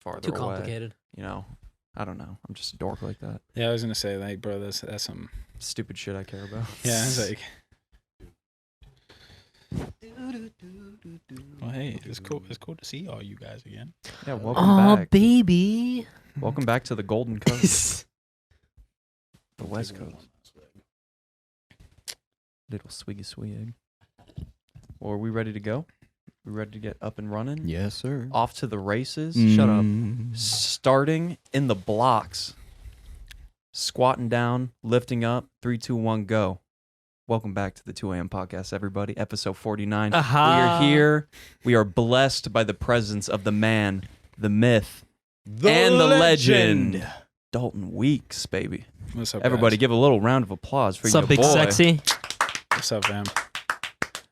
farther Too away. complicated. You know, I don't know. I'm just a dork like that. Yeah, I was gonna say, like, bro, that's some Stupid shit I care about. Yeah, it's like. Well, hey, it's cool. It's cool to see all you guys again. Yeah, welcome back. Baby. Welcome back to the Golden Coast. The West Coast. Little swiggy swig. Well, are we ready to go? We ready to get up and running? Yes, sir. Off to the races. Shut up. Starting in the blocks. Squatting down, lifting up. 3, 2, 1, go. Welcome back to the 2 a.m. podcast, everybody. Episode 49. We are here. We are blessed by the presence of the man, the myth, and the legend. Dalton Weeks, baby. What's up, Everybody guys? give a little round of applause for What's your up, big boy. sexy? What's up, fam?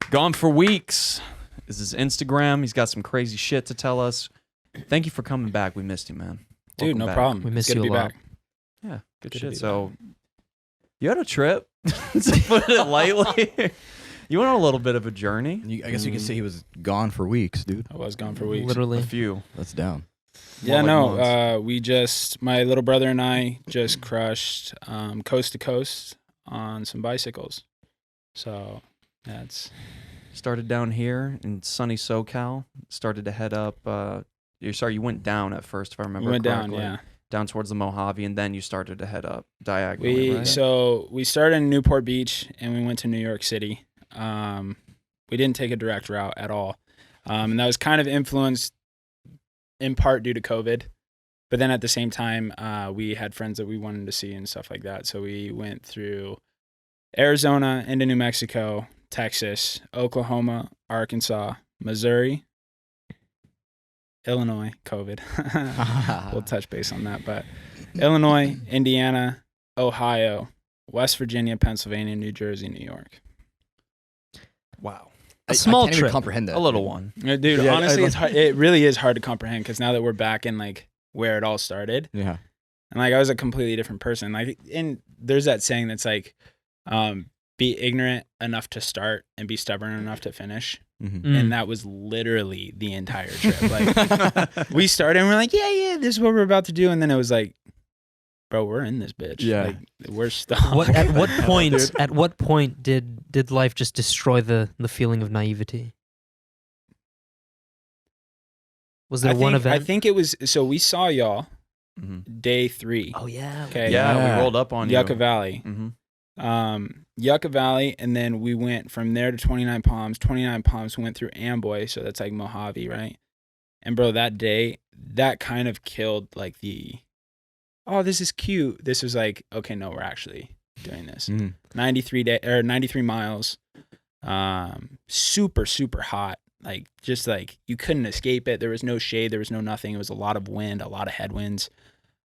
Gone for weeks. This is his Instagram. He's got some crazy shit to tell us. Thank you for coming back. We missed you, man. Dude, Welcome no back. problem. We It's miss good you to a be lot. back. Yeah, good to shit. be So, you had a trip, to put it lightly. You went on a little bit of a journey. I guess you could say he was gone for weeks, dude. I was gone for weeks. Literally. A few. That's down. Yeah, More like months. we just, my little brother and I just crushed coast to coast on some bicycles. So, yeah, it's... Started down here in sunny SoCal. Started to head up. You went down at first, if I remember We went down, correctly. yeah. Down towards the Mojave, and then you started to head up diagonally, right? So we started in Newport Beach and we went to New York City. We didn't take a direct route at all, and that was kind of influenced in part due to COVID. But then at the same time, we had friends that we wanted to see and stuff like that. So we went through Arizona into New Mexico, Texas, Oklahoma, Arkansas, Missouri, Illinois, COVID. We'll touch base on that. But Illinois, Indiana, Ohio, West Virginia, Pennsylvania, New Jersey, New York. Wow. A small I can't even trip. comprehend that. A little one. Dude, Yeah, honestly, it's hard. It really is hard to comprehend because now that we're back in like where it all started, Yeah. and like I was a completely different person. Like, and there's that saying that's like, be ignorant enough to start and be stubborn enough to finish. Mm-hmm. And that was literally the entire trip. Like, we started and we're like, yeah, this is what we're about to do, and then it was like, bro, we're in this bitch. Yeah. Like, we're stuck. At what point did life just destroy the feeling of naivety? Was there one event? I think it was. So we saw y'all Mhm. day 3. Oh yeah. Okay. Yeah, Yeah. we rolled up on Yucca you. Valley. Mm-hmm. Yucca Valley, and then we went from there to 29 Palms. 29 Palms, we went through Amboy, so that's like Mojave, right? And bro, that day, that kind of killed like oh, this is cute. This was like, okay, no, we're actually doing this. 93 miles, super, super hot. Like, just like you couldn't escape it. There was no shade. There was no nothing. It was a lot of wind, a lot of headwinds.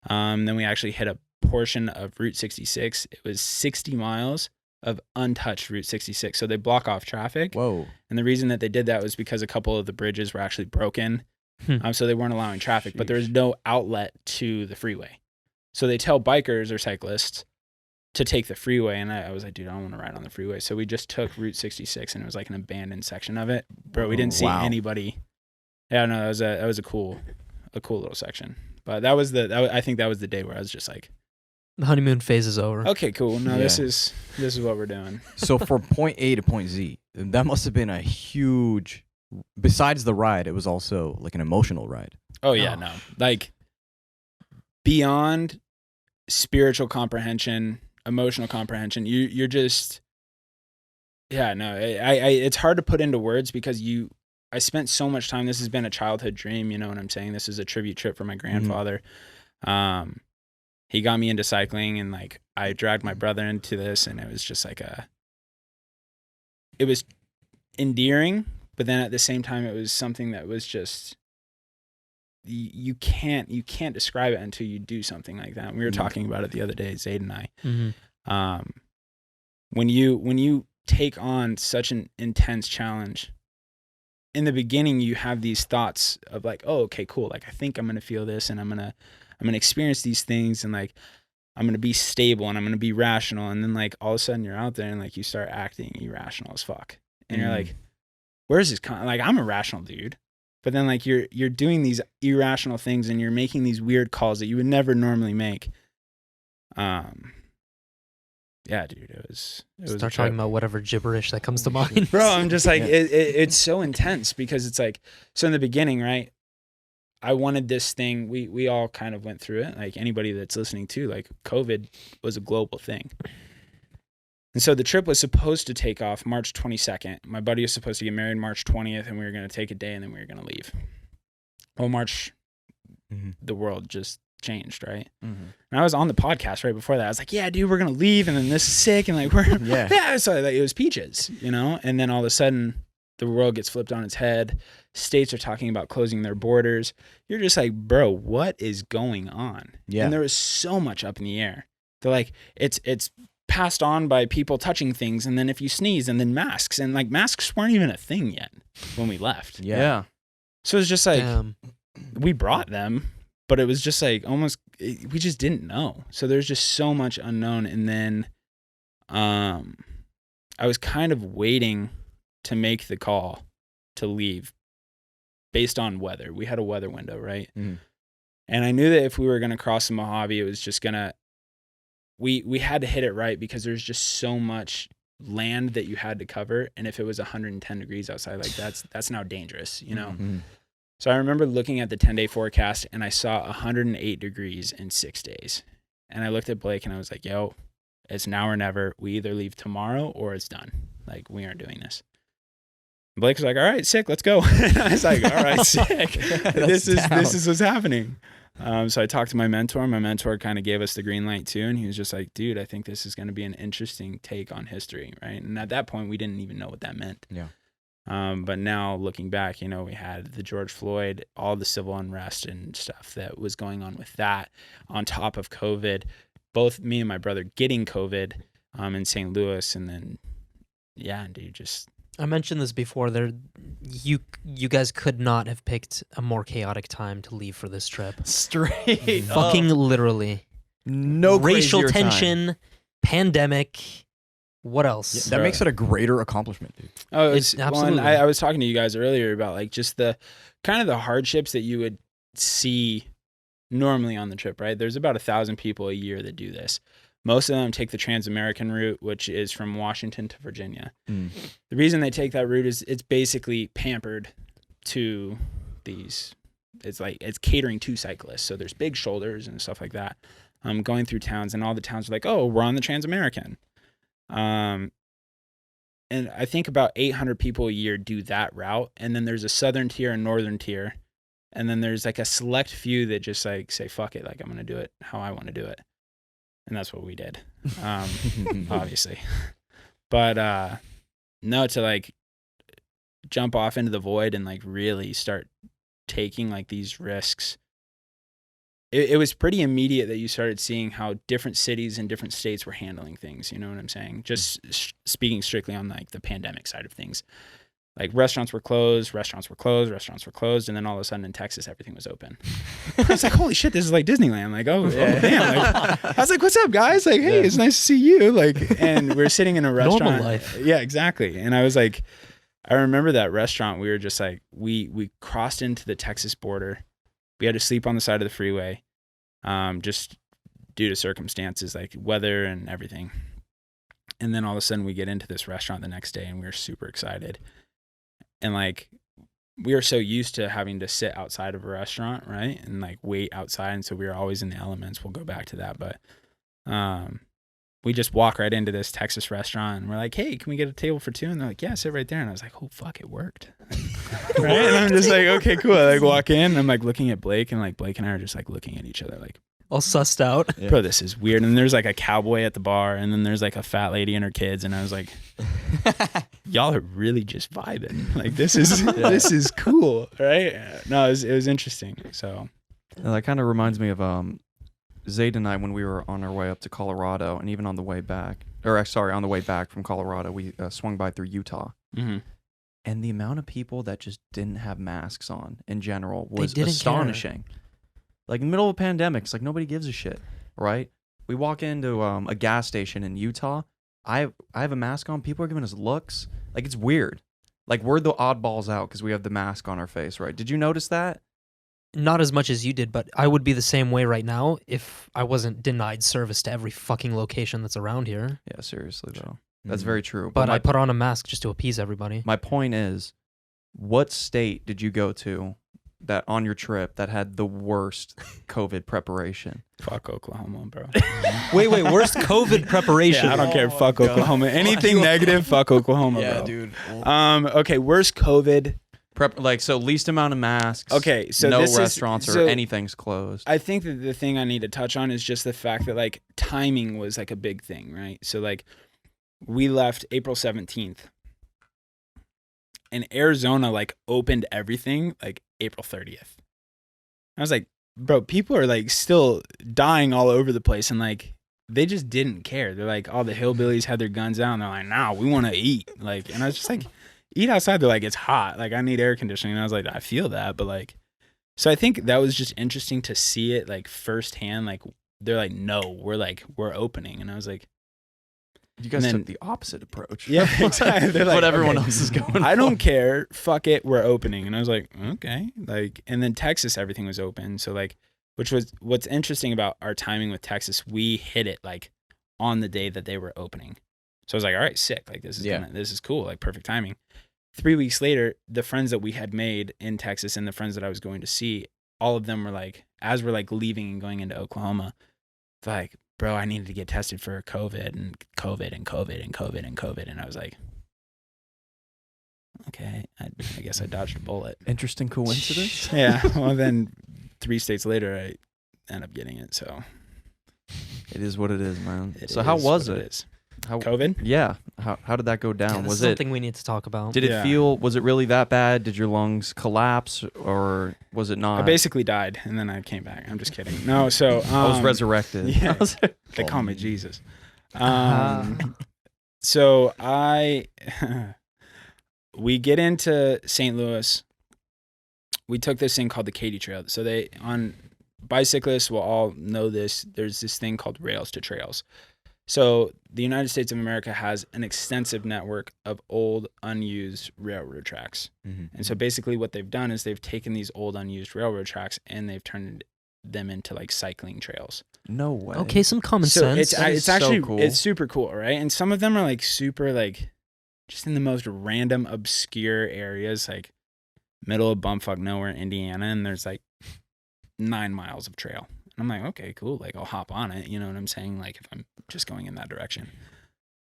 Then we actually hit a portion of Route 66. It was 60 miles of untouched Route 66. So they block off traffic. Whoa. And the reason that they did that was because a couple of the bridges were actually broken. So they weren't allowing traffic, but there was no outlet to the freeway. So they tell bikers or cyclists to take the freeway. And I was like, dude, I don't want to ride on the freeway. So we just took Route 66 and it was like an abandoned section of it. Bro, we didn't see Wow. anybody. Yeah, no, that was a cool little section. But I think that was the day where I was just like, The honeymoon phase is over. okay, cool. No, Yeah. this is what we're doing. So from point A to point Z, that must have been a huge. Besides the ride, it was also like an emotional ride. Oh yeah, Oh. no. Like beyond spiritual comprehension, emotional comprehension, you're just yeah, no. I it's hard to put into words because I spent so much time. This has been a childhood dream, you know what I'm saying? This is a tribute trip for my grandfather. He got me into cycling, and like I dragged my brother into this, and it was just like it was endearing, but then at the same time it was something that was just you can't describe it until you do something like that. And we were talking about it the other day, Zayd and I. Mm-hmm. When you take on such an intense challenge, in the beginning you have these thoughts of like, oh, okay, cool. Like I think I'm gonna feel this, and I'm gonna experience these things, and like I'm gonna be stable, and I'm gonna be rational. And then like all of a sudden you're out there and like you start acting irrational as fuck, and you're like, where's this? Like I'm a rational dude. But then like you're doing these irrational things and you're making these weird calls that you would never normally make. Yeah, dude, it was Start talking about whatever gibberish that comes to mind. Bro, I'm just like, it's so intense because it's like, so in the beginning, right, I wanted this thing, we all kind of went through it, like anybody that's listening to, like COVID was a global thing. And so the trip was supposed to take off March 22nd. My buddy was supposed to get married March 20th, and we were going to take a day, and then we were going to leave. Well, March, the world just changed, right? And I was on the podcast right before that. I was like, yeah, dude, we're going to leave, and then this is sick, and like, yeah. So like, it was peaches, you know? And then all of a sudden, the world gets flipped on its head. States are talking about closing their borders. You're just like, bro, what is going on? Yeah. And there was so much up in the air. They're like, it's passed on by people touching things, and then if you sneeze, and then masks, and like masks weren't even a thing yet when we left. Yeah. So it's just like we brought them, but it was just like almost we just didn't know. So there's just so much unknown, and then I was kind of waiting to make the call to leave based on weather. We had a weather window, right? And I knew that if we were going to cross the Mojave, it was just gonna. We had to hit it right because there's just so much land that you had to cover, and if it was 110 degrees outside, like that's now dangerous, you know. So I remember looking at the 10-day forecast, and I saw 108 degrees in 6 days, and I looked at Blake and I was like, yo, it's now or never. We either leave tomorrow or it's done. Like, we aren't doing this. And Blake was like, all right, sick, let's go. And I was like, all right, sick. This is what's happening. So I talked to my mentor. My mentor kind of gave us the green light too. And he was just like, dude, I think this is going to be an interesting take on history. Right. And at that point, we didn't even know what that meant. Yeah. But now looking back, you know, we had the George Floyd, all the civil unrest and stuff that was going on with that on top of COVID, both me and my brother getting COVID in St. Louis. And then, yeah, dude, just. I mentioned this before. You guys could not have picked a more chaotic time to leave for this trip. Straight Fucking literally. No racial crazier time. tension, pandemic. What else? Yeah, that makes it a greater accomplishment, dude. Oh, It's absolutely. Well, I was talking to you guys earlier about like just the kind of the hardships that you would see normally on the trip, right? There's about 1,000 people a year that do this. Most of them take the Trans-American route, which is from Washington to Virginia. The reason they take that route is it's basically pampered to these. It's like it's catering to cyclists. So there's big shoulders and stuff like that. Going through towns, and all the towns are like, oh, we're on the Trans-American. And I think about 800 people a year do that route. And then there's a southern tier and northern tier. And then there's like a select few that just like say, fuck it. Like, I'm going to do it how I want to do it. And that's what we did, obviously. But no, to like jump off into the void and like really start taking like these risks. It was pretty immediate that you started seeing how different cities and different states were handling things. You know what I'm saying? Just speaking strictly on like the pandemic side of things. Like restaurants were closed, and then all of a sudden in Texas, everything was open. I was like, holy shit, this is like Disneyland. Like, oh damn. Like, I was like, what's up, guys? Like, hey, it's nice to see you. Like, and we're sitting in a restaurant. Normal life. Yeah, exactly. And I was like, I remember that restaurant. We were just like, we crossed into the Texas border. We had to sleep on the side of the freeway, just due to circumstances like weather and everything. And then all of a sudden we get into this restaurant the next day and we were super excited. And like, we were so used to having to sit outside of a restaurant, right? And like wait outside. And so we were always in the elements. We'll go back to that. But we just walk right into this Texas restaurant and we're like, hey, can we get a table for two? And they're like, yeah, sit right there. And I was like, oh, fuck, it worked. Right? And I'm just like, okay, cool. I like walk in and I'm like looking at Blake, and like Blake and I are just like looking at each other like, All sussed out. Yeah. bro, this is weird. And there's like a cowboy at the bar, and then there's like a fat lady and her kids. And I was like, y'all are really just vibing. Like, this is cool, right? No, it was interesting. So That kind of reminds me of Zayd and I when we were on our way up to Colorado, and even on the way back, on the way back from Colorado, we swung by through Utah. mm-hmm. And the amount of people that just didn't have masks on in general was didn't astonishing. Like in the middle of a pandemic, it's like nobody gives a shit, right? We walk into a gas station in Utah. I have a mask on. People are giving us looks. Like, it's weird. Like we're the oddballs out because we have the mask on our face, right? Did you notice that? Not as much as you did, but I would be the same way right now if I wasn't denied service to every fucking location that's around here. Yeah, seriously though. That's Mm. very true. But I put on a mask just to appease everybody. My point is, what state did you go to that on your trip that had the worst COVID preparation? Fuck Oklahoma, bro. Wait, worst COVID preparation. Yeah, I don't care. Oh my Fuck God. Oklahoma. Anything negative, fuck Oklahoma, Yeah, bro. dude. Okay, worst COVID. So least amount of masks. Okay, so no this restaurants is, or anything's closed. I think that the thing I need to touch on is just the fact that like timing was like a big thing, right? So like we left April 17th and Arizona like opened everything like April 30th. I was like, bro, people are like still dying all over the place and like they just didn't care. They're like, all the hillbillies had their guns out and they're like, nah, we want to eat. Like, and I was just like, eat outside. They're like, it's hot. Like, I need air conditioning. And I was like, I feel that. But like, so I think that was just interesting to see it like firsthand. Like, they're like, no, we're opening. And I was like, You guys and then- took the opposite approach. yeah, exactly. They're like, what everyone okay, else is going I don't for. care. Fuck it. We're opening. And I was like, okay. Like, and then Texas, everything was open. So like, which was what's interesting about our timing with Texas. We hit it like on the day that they were opening. So I was like, all right, sick. Like this is cool. Like perfect timing. 3 weeks later, the friends that we had made in Texas and the friends that I was going to see, all of them were like, as we're like leaving and going into Oklahoma, like, bro, I needed to get tested for COVID and COVID and COVID and COVID and COVID. And I was like, okay, I guess I dodged a bullet. Interesting coincidence. Yeah. Well, then 3 states later, I end up getting it. So It is what it is, man. it So how is was what it? is. How? COVID? Yeah. How did that go Yeah, down? this Was is it? something we need to talk about. Did it Yeah. feel? Was it really that bad? Did your lungs collapse, or was it not? I basically died and then I came back. I'm just kidding. No, so I was resurrected. yeah. They call me Jesus. So we get into St. Louis. We took this thing called the Katy Trail. So bicyclists will all know this. There's this thing called Rails to Trails. So the United States of America has an extensive network of old, unused railroad tracks. Mm-hmm. And so basically what they've done is they've taken these old, unused railroad tracks and they've turned them into like cycling trails. No way. Okay, some common So sense. That is it's so actually cool. it's super cool, right? And some of them are like super like just in the most random obscure areas, like middle of bumfuck nowhere, Indiana, and there's like 9 miles of trail. And I'm like, okay, cool. Like I'll hop on it. You know what I'm saying? Like if I'm just going in that direction.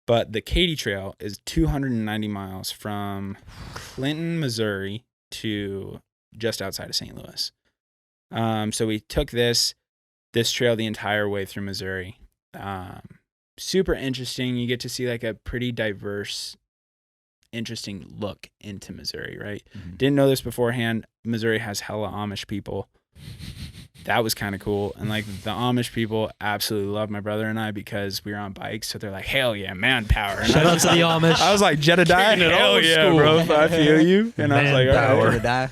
But the Katy Trail is 290 miles from Clinton, Missouri to just outside of St. Louis. So we took this trail the entire way through Missouri. Super interesting. You get to see like a pretty diverse, interesting look into Missouri, right? Mm-hmm. Didn't know this beforehand. Missouri has hella Amish people. That was kind of cool. And like the Amish people absolutely love my brother and I because we were on bikes. So they're like, hell yeah, manpower. And Shout out to the Amish. I was like, Jedediah, Kicking it hell old yeah, school. bro. I feel you. And I was like, all right. die.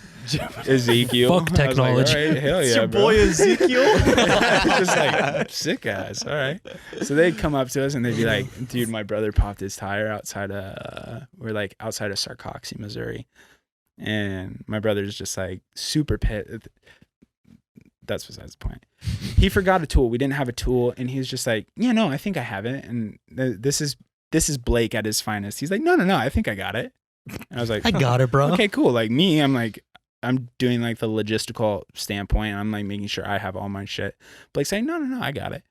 Ezekiel. Fuck I was like, technology. all right, hell yeah, your bro. boy Ezekiel. Just like sick guys. All right. So they'd come up to us and they'd be like, dude, my brother popped his tire outside of we're like outside of Sarcoxie, Missouri. And my brother's just like super pissed. That's besides the point. He forgot a tool. We didn't have a tool, and he was just like, "Yeah, no, I think I have it." And this is Blake at his finest. He's like, "No, I think I got it." And I was like, I got it, bro. Okay, cool. Like me, I'm doing like the logistical standpoint. I'm like making sure I have all my shit. Blake's saying, no, I got it.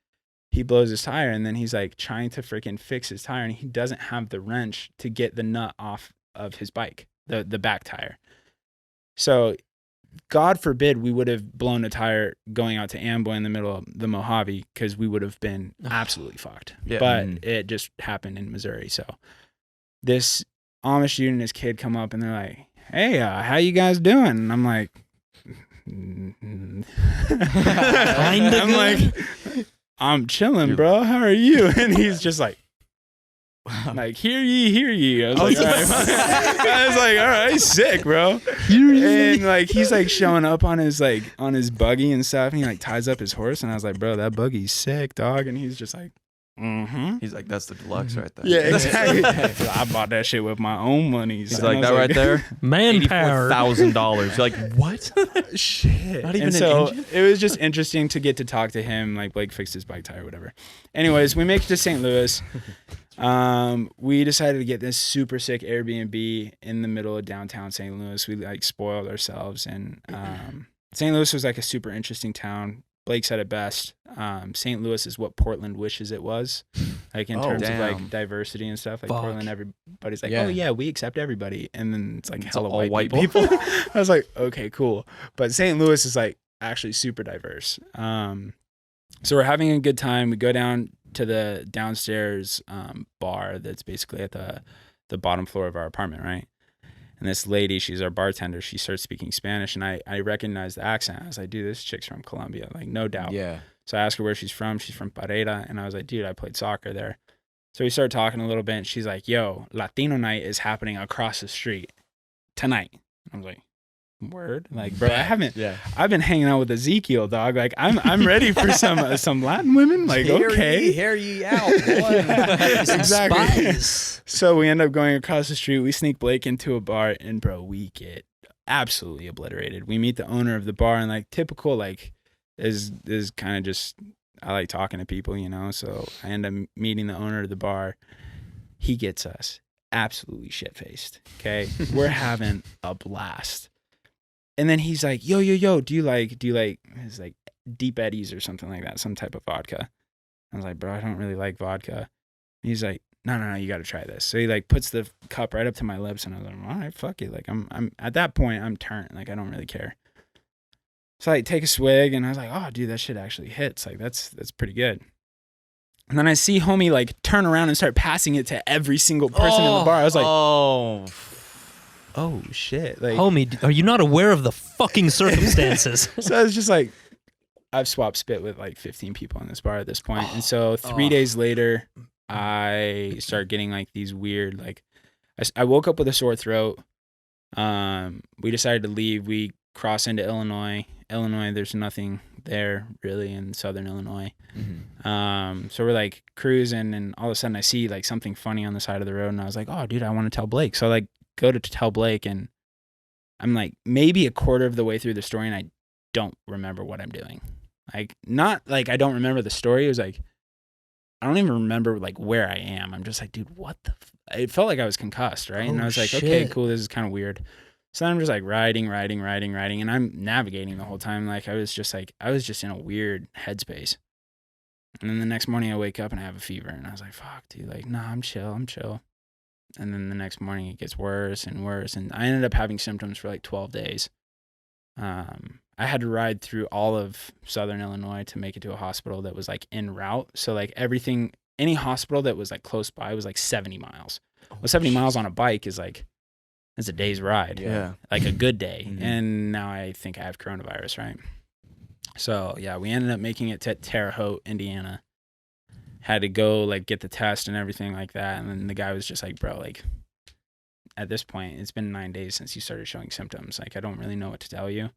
He blows his tire, and then he's like trying to freaking fix his tire, and he doesn't have the wrench to get the nut off of his bike, the back tire. So God forbid we would have blown a tire going out to Amboy in the middle of the Mojave because we would have been absolutely fucked. Yeah. But it just happened in Missouri. So this Amish dude and his kid come up and they're like, hey, how you guys doing? And I'm like, Kinda I'm good. like, I'm chilling, bro. How are you? And he's just like, hear ye. I was like, all right. I was like, all right, sick, bro. And like he's like showing up on his buggy and stuff, and he like ties up his horse, and I was like, bro, that buggy's sick, dog. And he's just like, Mm-hmm. He's like, that's the deluxe right there. Yeah, exactly. I bought that shit with my own money. He's son. like, I that was right there, Manpower. $84,000. You're like, what? Shit. Not even and an so engine? it was just interesting to get to talk to him. Like Blake fixed his bike tire, whatever. Anyways, we make it to St. Louis. We decided to get this super sick Airbnb in the middle of downtown St. Louis. We like spoiled ourselves, and St. Louis was like a super interesting town. Blake said it best. St. Louis is what Portland wishes it was, like in terms of damn. like diversity and stuff. Like Fuck. Portland, everybody's like, Yeah. oh yeah, we accept everybody, and then it's like It's hella all white people. people. I was like, okay, cool. But St. Louis is like actually super diverse. So we're having a good time. We go down to the downstairs bar that's basically at the bottom floor of our apartment, right? And this lady, she's our bartender. She starts speaking Spanish, and I recognized the accent. I was like, dude, this chick's from Colombia, like no doubt. Yeah. So I asked her where she's from. She's from Pareda, and I was like, dude, I played soccer there. So we started talking a little bit, and she's like, yo, Latino night is happening across the street tonight. I was like, word? Like, bro, Yeah. I've been hanging out with Ezekiel, dog. Like, I'm ready for some Latin women. Like, okay. Hear ye out, Yeah, Some exactly. spies. So we end up going across the street. We sneak Blake into a bar, and bro, we get absolutely obliterated. We meet the owner of the bar, and like typical, like is kind of just I like talking to people, you know. So I end up meeting the owner of the bar. He gets us absolutely shit faced. Okay, we're having a blast. And then he's like, yo, do you like his like Deep Eddies or something like that, some type of vodka? I was like, bro, I don't really like vodka. And he's like, no, you got to try this. So he like puts the cup right up to my lips, and I was like, all right, fuck it. Like I'm at that point, I'm turned. Like I don't really care. So I take a swig, and I was like, oh, dude, that shit actually hits. Like that's pretty good. And then I see homie like turn around and start passing it to every single person in the bar. I was like, oh shit. Like, Homie, are you not aware of the fucking circumstances? so I was just like, I've swapped spit with like 15 people in this bar at this point. And so 3 days later, I start getting like these weird, like, I woke up with a sore throat. We decided to leave. We cross into Illinois. There's nothing there really in Southern Illinois. Mm-hmm. So we're like cruising, and all of a sudden I see like something funny on the side of the road, and I was like, oh, dude, I want to tell Blake. So I like go to tell Blake, and I'm like maybe a quarter of the way through the story, and I don't remember what I'm doing. Like, not like I don't remember the story. It was like, I don't even remember like where I am. I'm just like, dude, what the it felt like I was concussed, right? And Oh, I was like, shit. okay, cool, this is kind of weird. So then I'm just like riding, and I'm navigating the whole time. Like I was just in a weird headspace. And then the next morning I wake up and I have a fever, and I was like, fuck, dude, like, nah, I'm chill. And then the next morning it gets worse and worse, and I ended up having symptoms for like 12 days. I had to ride through all of Southern Illinois to make it to a hospital that was like en route. So like any hospital that was like close by was like 70 miles. Well, 70 miles on a bike is like, it's a day's ride. Yeah. Like a good day. Mhm. And now I think I have coronavirus, right? So yeah, we ended up making it to Terre Haute, Indiana. Had to go like get the test and everything like that. And then the guy was just like, bro, like at this point, it's been 9 days since you started showing symptoms. Like, I don't really know what to tell you.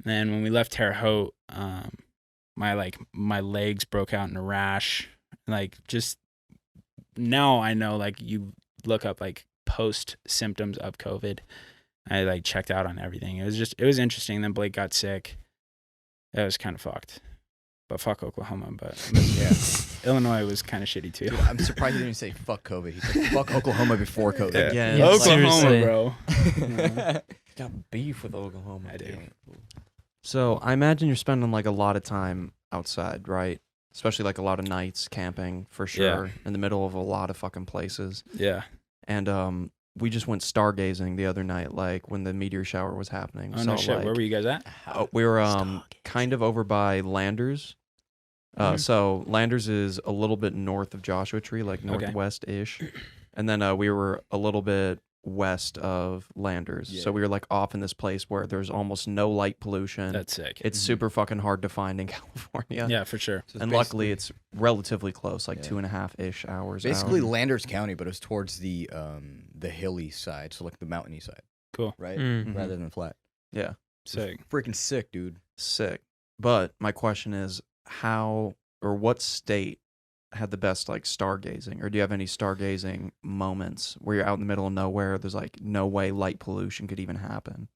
And when we left Terre Haute, my legs broke out in a rash. Like, just now I know, like, you look up like post symptoms of COVID. I like checked out on everything. It was interesting. Then Blake got sick. That was kind of fucked. But fuck Oklahoma. But yeah, Illinois was kind of shitty too. Dude, I'm surprised he didn't say fuck COVID. He said fuck Oklahoma before COVID. Yeah. Yeah, Oklahoma, seriously. bro. Got beef with Oklahoma. I do. So I imagine you're spending like a lot of time outside, right? Especially like a lot of nights camping for sure, in the middle of a lot of fucking places. Yeah. And we just went stargazing the other night, like when the meteor shower was happening. Oh no shit. Like, Where were you guys at? we were kind of over by Landers. So Landers is a little bit north of Joshua Tree, like northwest-ish. And then we were a little bit west of Landers. Yeah. So we were like off in this place where there's almost no light pollution. That's sick. It's super fucking hard to find in California. Yeah, for sure. So it's And luckily it's relatively close, like 2.5-ish hours basically out. Landers County, but it was towards the hilly side, so like the mountainy side. Cool. Right? Mm. Rather than flat. Yeah. Sick. Freaking sick, dude. Sick. But my question is how or what state had the best like stargazing, or do you have any stargazing moments where you're out in the middle of nowhere? There's like no way light pollution could even happen.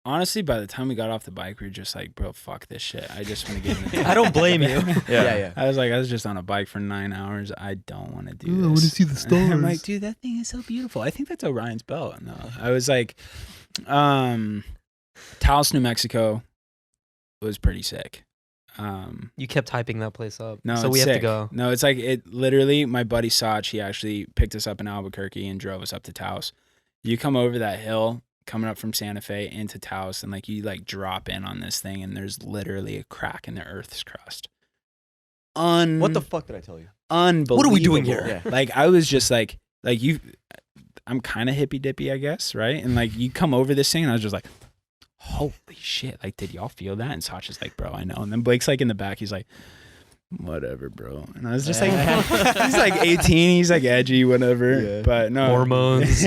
Honestly, by the time we got off the bike, we were just like, bro, fuck this shit. I just want to get in the I don't blame you. Yeah. I was just on a bike for 9 hours. I don't want to do this. I want to see the stars. I'm like, dude, that thing is so beautiful. I think that's Orion's belt. No, I was like, Taos, New Mexico was pretty sick. You kept hyping that place up. No, so it's we have to sick. go. No, it's like it literally. My buddy Sach, he actually picked us up in Albuquerque and drove us up to Taos. You come over that hill, coming up from Santa Fe into Taos, and like you like drop in on this thing, and there's literally a crack in the Earth's crust. What the fuck did I tell you? Unbelievable. What are we doing here? Yeah. Like I was just like you. I'm kind of hippy dippy, I guess, right? And like you come over this thing, and I was just like, holy shit! Like, did y'all feel that? And Sach is like, bro, I know. And then Blake's like in the back, he's like, whatever, bro. And I was just like, he's like 18, he's like edgy, whatever. Yeah. But no Hormones.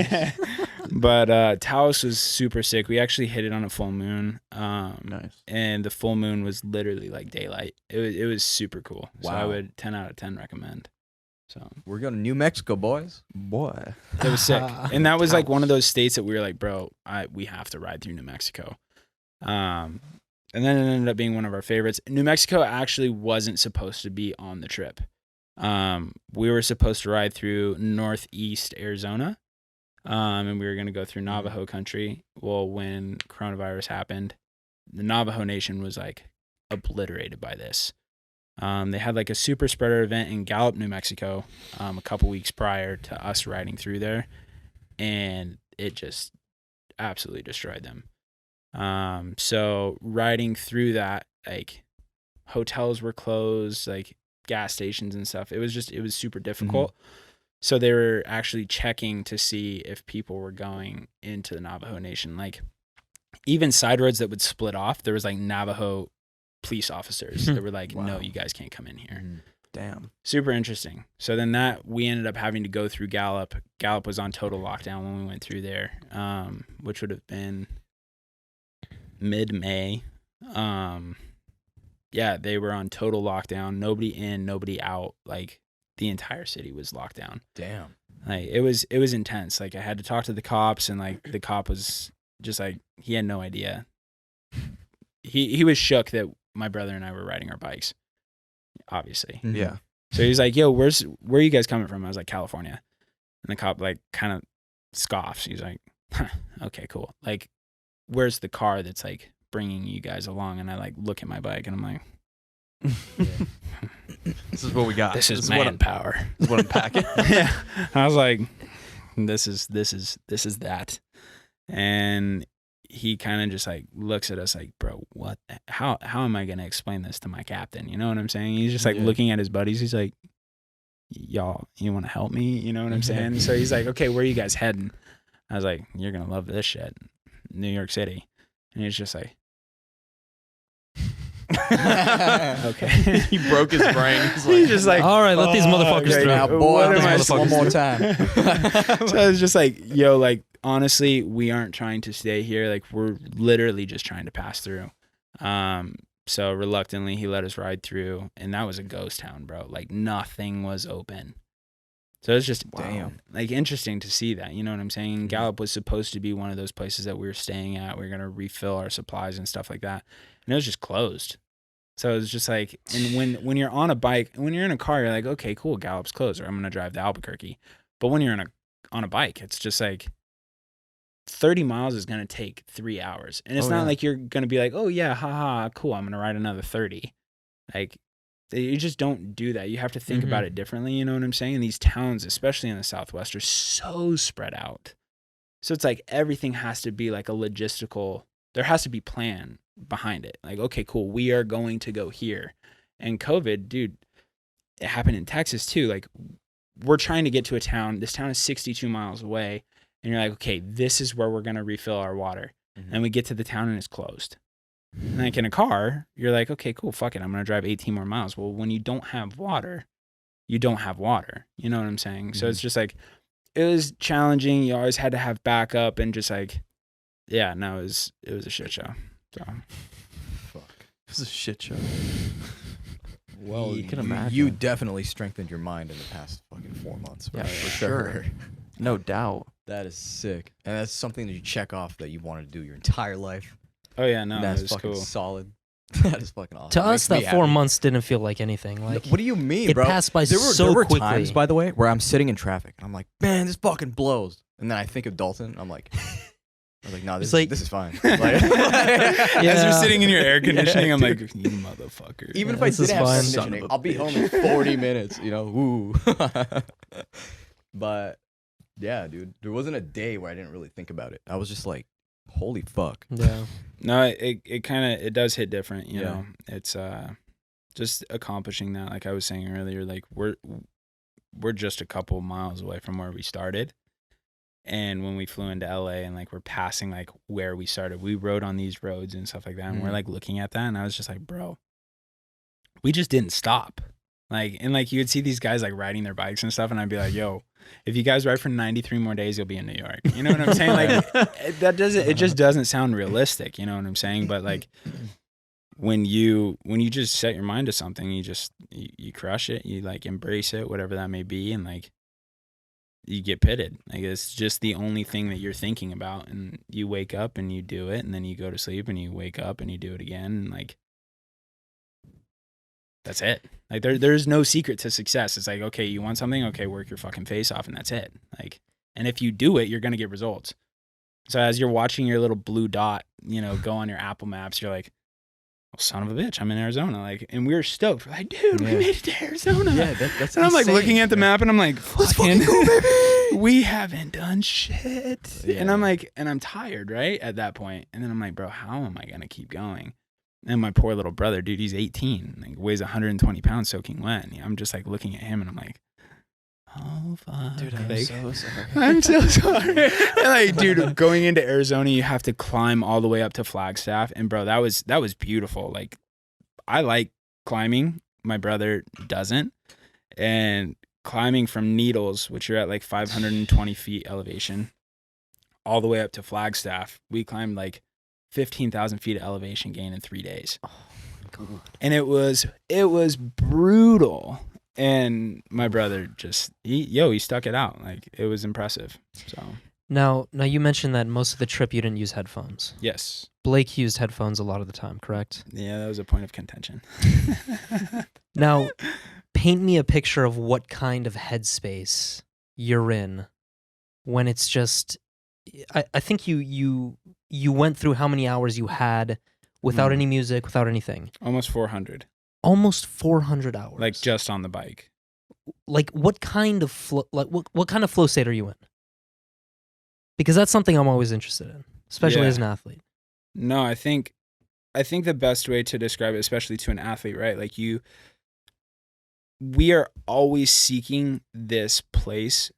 But Taos was super sick. We actually hit it on a full moon. Nice. And the full moon was literally like daylight. It was super cool. So I Wow. would 10 out of 10 recommend. So We're going to New Mexico, boys. Boy. it was sick. And that was like one of those states that we were like, bro, we have to ride through New Mexico. And then it ended up being one of our favorites. New Mexico actually wasn't supposed to be on the trip. We were supposed to ride through northeast Arizona. And we were going to go through Navajo country. Well, when coronavirus happened, the Navajo Nation was like obliterated by this. They had like a super spreader event in Gallup, New Mexico, a couple weeks prior to us riding through there. And it just absolutely destroyed them. So riding through that, like hotels were closed, like gas stations and stuff. It was super difficult. So they were actually checking to see if people were going into the Navajo Nation. Like even side roads that would split off, there was like Navajo police officers that were like, no, you guys can't come in here. Damn. Super interesting. So then we ended up having to go through Gallup. Gallup was on total lockdown when we went through there, which would have been mid-May. Yeah, they were on total lockdown. Nobody in, nobody out. Like the entire city was locked down. Damn. Like it was intense. Like I had to talk to the cops, and like the cop was just like, he had no idea. He was shook that my brother and I were riding our bikes, obviously. Yeah. So he was like, yo, where are you guys coming from? I was like, California. And the cop like kind of scoffs. He's like, huh, okay, cool. Like, where's the car that's like bringing you guys along? And I like look at my bike and I'm like, This is what we got. this is what I'm, manpower. this is what I'm packing. Yeah. I was like, this is that. And he kind of just like looks at us like, bro, what, how am I going to explain this to my captain? You know what I'm saying? He's just like looking at his buddies. He's like, y'all, you want to help me? You know what I'm saying? So he's like, okay, where are you guys heading? I was like, you're going to love this shit. New York City. And he's just like, okay. He broke his brain. He's just like, all right, let these motherfuckers okay, through. Now, what boy, am I one more time. So I was just like, yo, like, honestly, we aren't trying to stay here. Like, we're literally just trying to pass through. So reluctantly, he let us ride through, and that was a ghost town, bro. Like, nothing was open. So it's just like interesting to see that. You know what I'm saying? Gallup was supposed to be one of those places that we were staying at. We were gonna refill our supplies and stuff like that, and it was just closed. So it was just like, and when you're on a bike, when you're in a car, you're like, okay, cool, Gallup's closed, or I'm gonna drive to Albuquerque. But when you're on a bike, it's just like 30 miles is gonna take 3 hours, and it's not like you're gonna be like, oh yeah, haha, cool, I'm gonna ride another 30. Like, you just don't do that. You have to think about it differently. You know what I'm saying? And these towns, especially in the Southwest, are so spread out. So it's like everything has to be like a logistical, there has to be plan behind it. Like, okay, cool, we are going to go here. And COVID, dude, it happened in Texas too. Like, we're trying to get to a town. This town is 62 miles away. And you're like, okay, this is where we're going to refill our water. And we get to the town and it's closed. And like in a car, you're like, okay, cool, fuck it, I'm going to drive 18 more miles. Well, when you don't have water, you don't have water. You know what I'm saying? So it's just like, it was challenging. You always had to have backup and just like, yeah, no, it was a shit show. So It was a shit show. Well, You can you imagine. definitely strengthened your mind in the past fucking 4 months. Bro, Yeah, for for sure. sure. No doubt. That is sick, and that's something that you check off that you wanted to do your entire life. Oh yeah, no, And it that's was fucking cool. solid. That is fucking awesome. To us, Makes me that 4 happy. months didn't feel like anything. Like, What do you mean, it bro? passed by there so were quickly. times, by the way, where I'm sitting in traffic and I'm like, man, this fucking blows. And then I think of Dalton. I'm like, no, It's like- this is fine. As you're Yeah. sitting in your air conditioning, Yeah, I'm like, dude. you motherfucker. Even if Yeah, I this is didn't have fine. air Son of conditioning, a I'll be home in 40 minutes. Ooh. But yeah, dude, there wasn't a day where I didn't really think about it. I was just like, holy fuck. Yeah. No, it kind of, it does hit different, you Yeah. know. It's just accomplishing that, like I was saying earlier, like we're just a couple miles away from where we started. And when we flew into LA and like we're passing like where we started, we rode on these roads and stuff like that, and we're Mhm. like looking at that, and I was just like, bro, we just didn't stop. Like, and like you would see these guys like riding their bikes and stuff, and I'd be like, yo, if you guys ride for 93 more days, you'll be in New York. You know what I'm saying? Like it just doesn't sound realistic, you know what I'm saying? But like when you just set your mind to something, you crush it, you like embrace it, whatever that may be, and like you get pitted. Like it's just the only thing that you're thinking about, and you wake up and you do it, and then you go to sleep and you wake up and you do it again, and like that's it. Like there's no secret to success. It's like, okay, you want something, okay, work your fucking face off, and that's it. Like, and if you do it, you're gonna get results. So as you're watching your little blue dot, you know, go on your Apple Maps, you're like, well, son of a bitch, I'm in Arizona. Like, and we were stoked. We're like, dude, we Yeah. made it to Arizona. Yeah, that's And I'm like insane. looking at the map, and I'm like, Let's fucking fucking go, baby. we haven't done shit. Yeah. And I'm like, and I'm tired, right? At that point. And then I'm like, bro, how am I going to keep going? And my poor little brother, dude, he's 18, like weighs 120 pounds soaking wet. And I'm just like looking at him, and I'm like, oh, fuck. Dude, I'm Like, so sorry. I'm so sorry. And like, dude, going into Arizona, you have to climb all the way up to Flagstaff. And bro, that was beautiful. Like, I like climbing. My brother doesn't. And climbing from Needles, which you're at like 520 feet elevation, all the way up to Flagstaff, we climbed like 15,000 feet of elevation gain in 3 days. Oh my God. And it was brutal. And my brother just, he stuck it out. Like, it was impressive. So, Now you mentioned that most of the trip you didn't use headphones. yes. Blake used headphones a lot of the time, correct? Yeah, that was a point of contention. Now, paint me a picture of what kind of headspace you're in when it's just. I think you went through how many hours you had without any music, without anything. Almost 400. Almost 400 hours. Like, just on the bike. Like what kind of flow? Like what kind of flow state are you in? Because that's something I'm always interested in, especially Yeah. as an athlete. No, I think the best way to describe it, especially to an athlete, right? Like we are always seeking this place.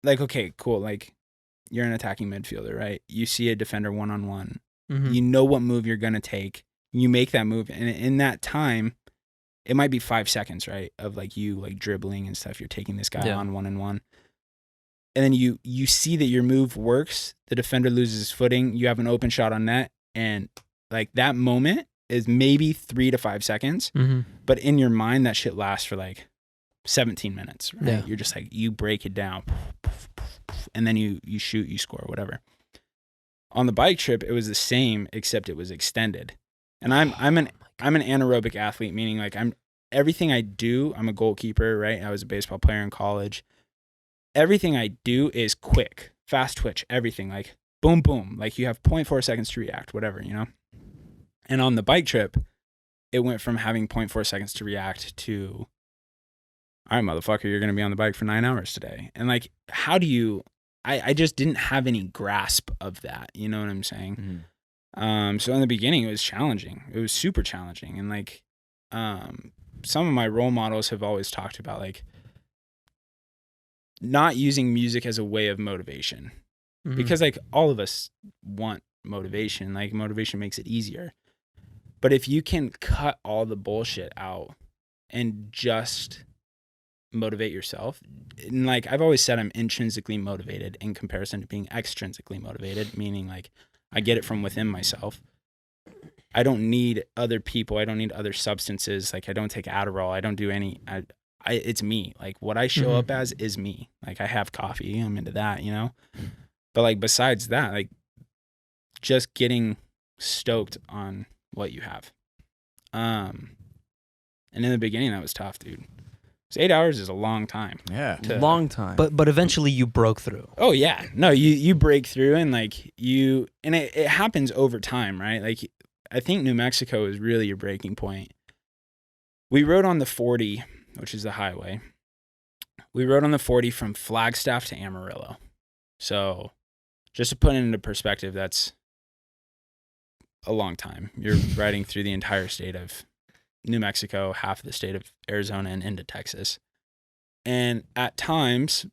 Like, okay, cool. Like, you're an attacking midfielder, right? You see a defender one-on-one. Mhm. You know what move you're going to take. You make that move. And in that time, it might be 5 seconds, right? Of like you like dribbling and stuff. You're taking this guy Yeah. on one-on-one. And then you see that your move works. The defender loses his footing. You have an open shot on net. And like that moment is maybe 3 to 5 seconds. Mhm. But in your mind, that shit lasts for like 17 minutes, right? Yeah. You're just like, you break it down. And then you shoot, you score, whatever. On the bike trip, it was the same, except it was extended. And I'm an anaerobic athlete, meaning like everything I do, I'm a goalkeeper, right? I was a baseball player in college. Everything I do is quick, fast twitch, everything like boom, boom. Like you have 0.4 seconds to react, whatever, you know? And on the bike trip, it went from having 0.4 seconds to react to, all right, motherfucker, you're going to be on the bike for 9 hours today. And like, how do you, I just didn't have any grasp of that. You know what I'm saying? Mhm. So in the beginning, it was challenging. It was super challenging. And like, some of my role models have always talked about like not using music as a way of motivation, Mhm. because like all of us want motivation. Like motivation makes it easier. But if you can cut all the bullshit out and just motivate yourself, and like I've always said, I'm intrinsically motivated in comparison to being extrinsically motivated, meaning like I get it from within myself. I don't need other people. I don't need other substances. Like I don't take Adderall. I don't do any. It's me. Like what I show up as is me. Like I have coffee. I'm into that, you know. But like besides that, like just getting stoked on what you have. And in the beginning, that was tough, dude. 8 hours is a long time. Yeah. Long time. But eventually you broke through. Oh yeah, no, you break through and like it happens over time, right? Like I think New Mexico is really your breaking point. We rode on the 40, which is the highway. We rode on the 40 from Flagstaff to Amarillo. So just to put it into perspective, that's a long time. You're riding through the entire state of New Mexico, half of the state of Arizona, and into Texas. And at times,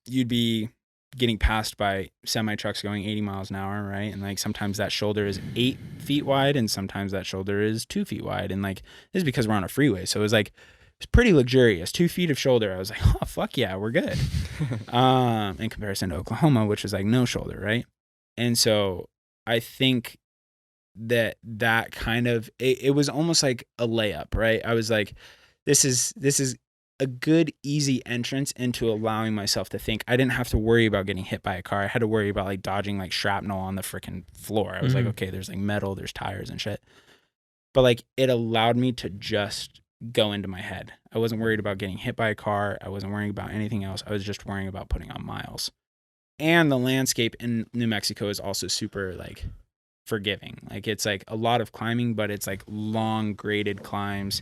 you'd be getting passed by semi-trucks going 80 miles an hour, right? And like sometimes that shoulder is 8 feet wide and sometimes that shoulder is 2 feet wide. And like this is because we're on a freeway. So it was like, it's pretty luxurious. 2 feet of shoulder. I was like, oh, fuck yeah, we're good. In comparison to Oklahoma, which was like no shoulder, right? And so I think that kind of it was almost like a layup, right? I was like, this is a good easy entrance into allowing myself to think. I didn't have to worry about getting hit by a car. I had to worry about like dodging like shrapnel on the freaking floor. I was like, okay, there's like metal, there's tires and shit. But like it allowed me to just go into my head. I wasn't worried about getting hit by a car. I wasn't worrying about anything else. I was just worrying about putting on miles. And the landscape in New Mexico is also super like forgiving. Like it's like a lot of climbing, but it's like long graded climbs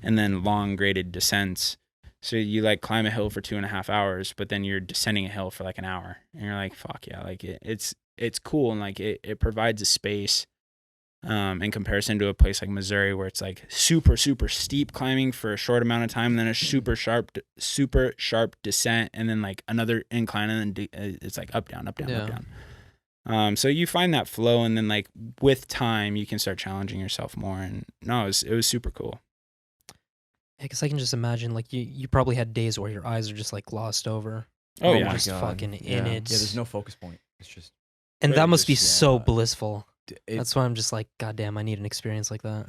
and then long graded descents. So you like climb a hill for 2.5 hours, but then you're descending a hill for like an hour and you're like, fuck yeah. Like it's cool. And like it provides a space in comparison to a place like Missouri where it's like super, super steep climbing for a short amount of time. And then a super sharp descent and then like another incline and then it's like up, down, up, down, up, down. So you find that flow, and then like with time, you can start challenging yourself more. And no, it was super cool. Yeah, because I can just imagine like you probably had days where your eyes are just like glossed over. Oh You're yeah, just fucking in it. Yeah, there's no focus point. It's just. And really that must be just, so blissful. That's That's why I'm just like, God damn, I need an experience like that.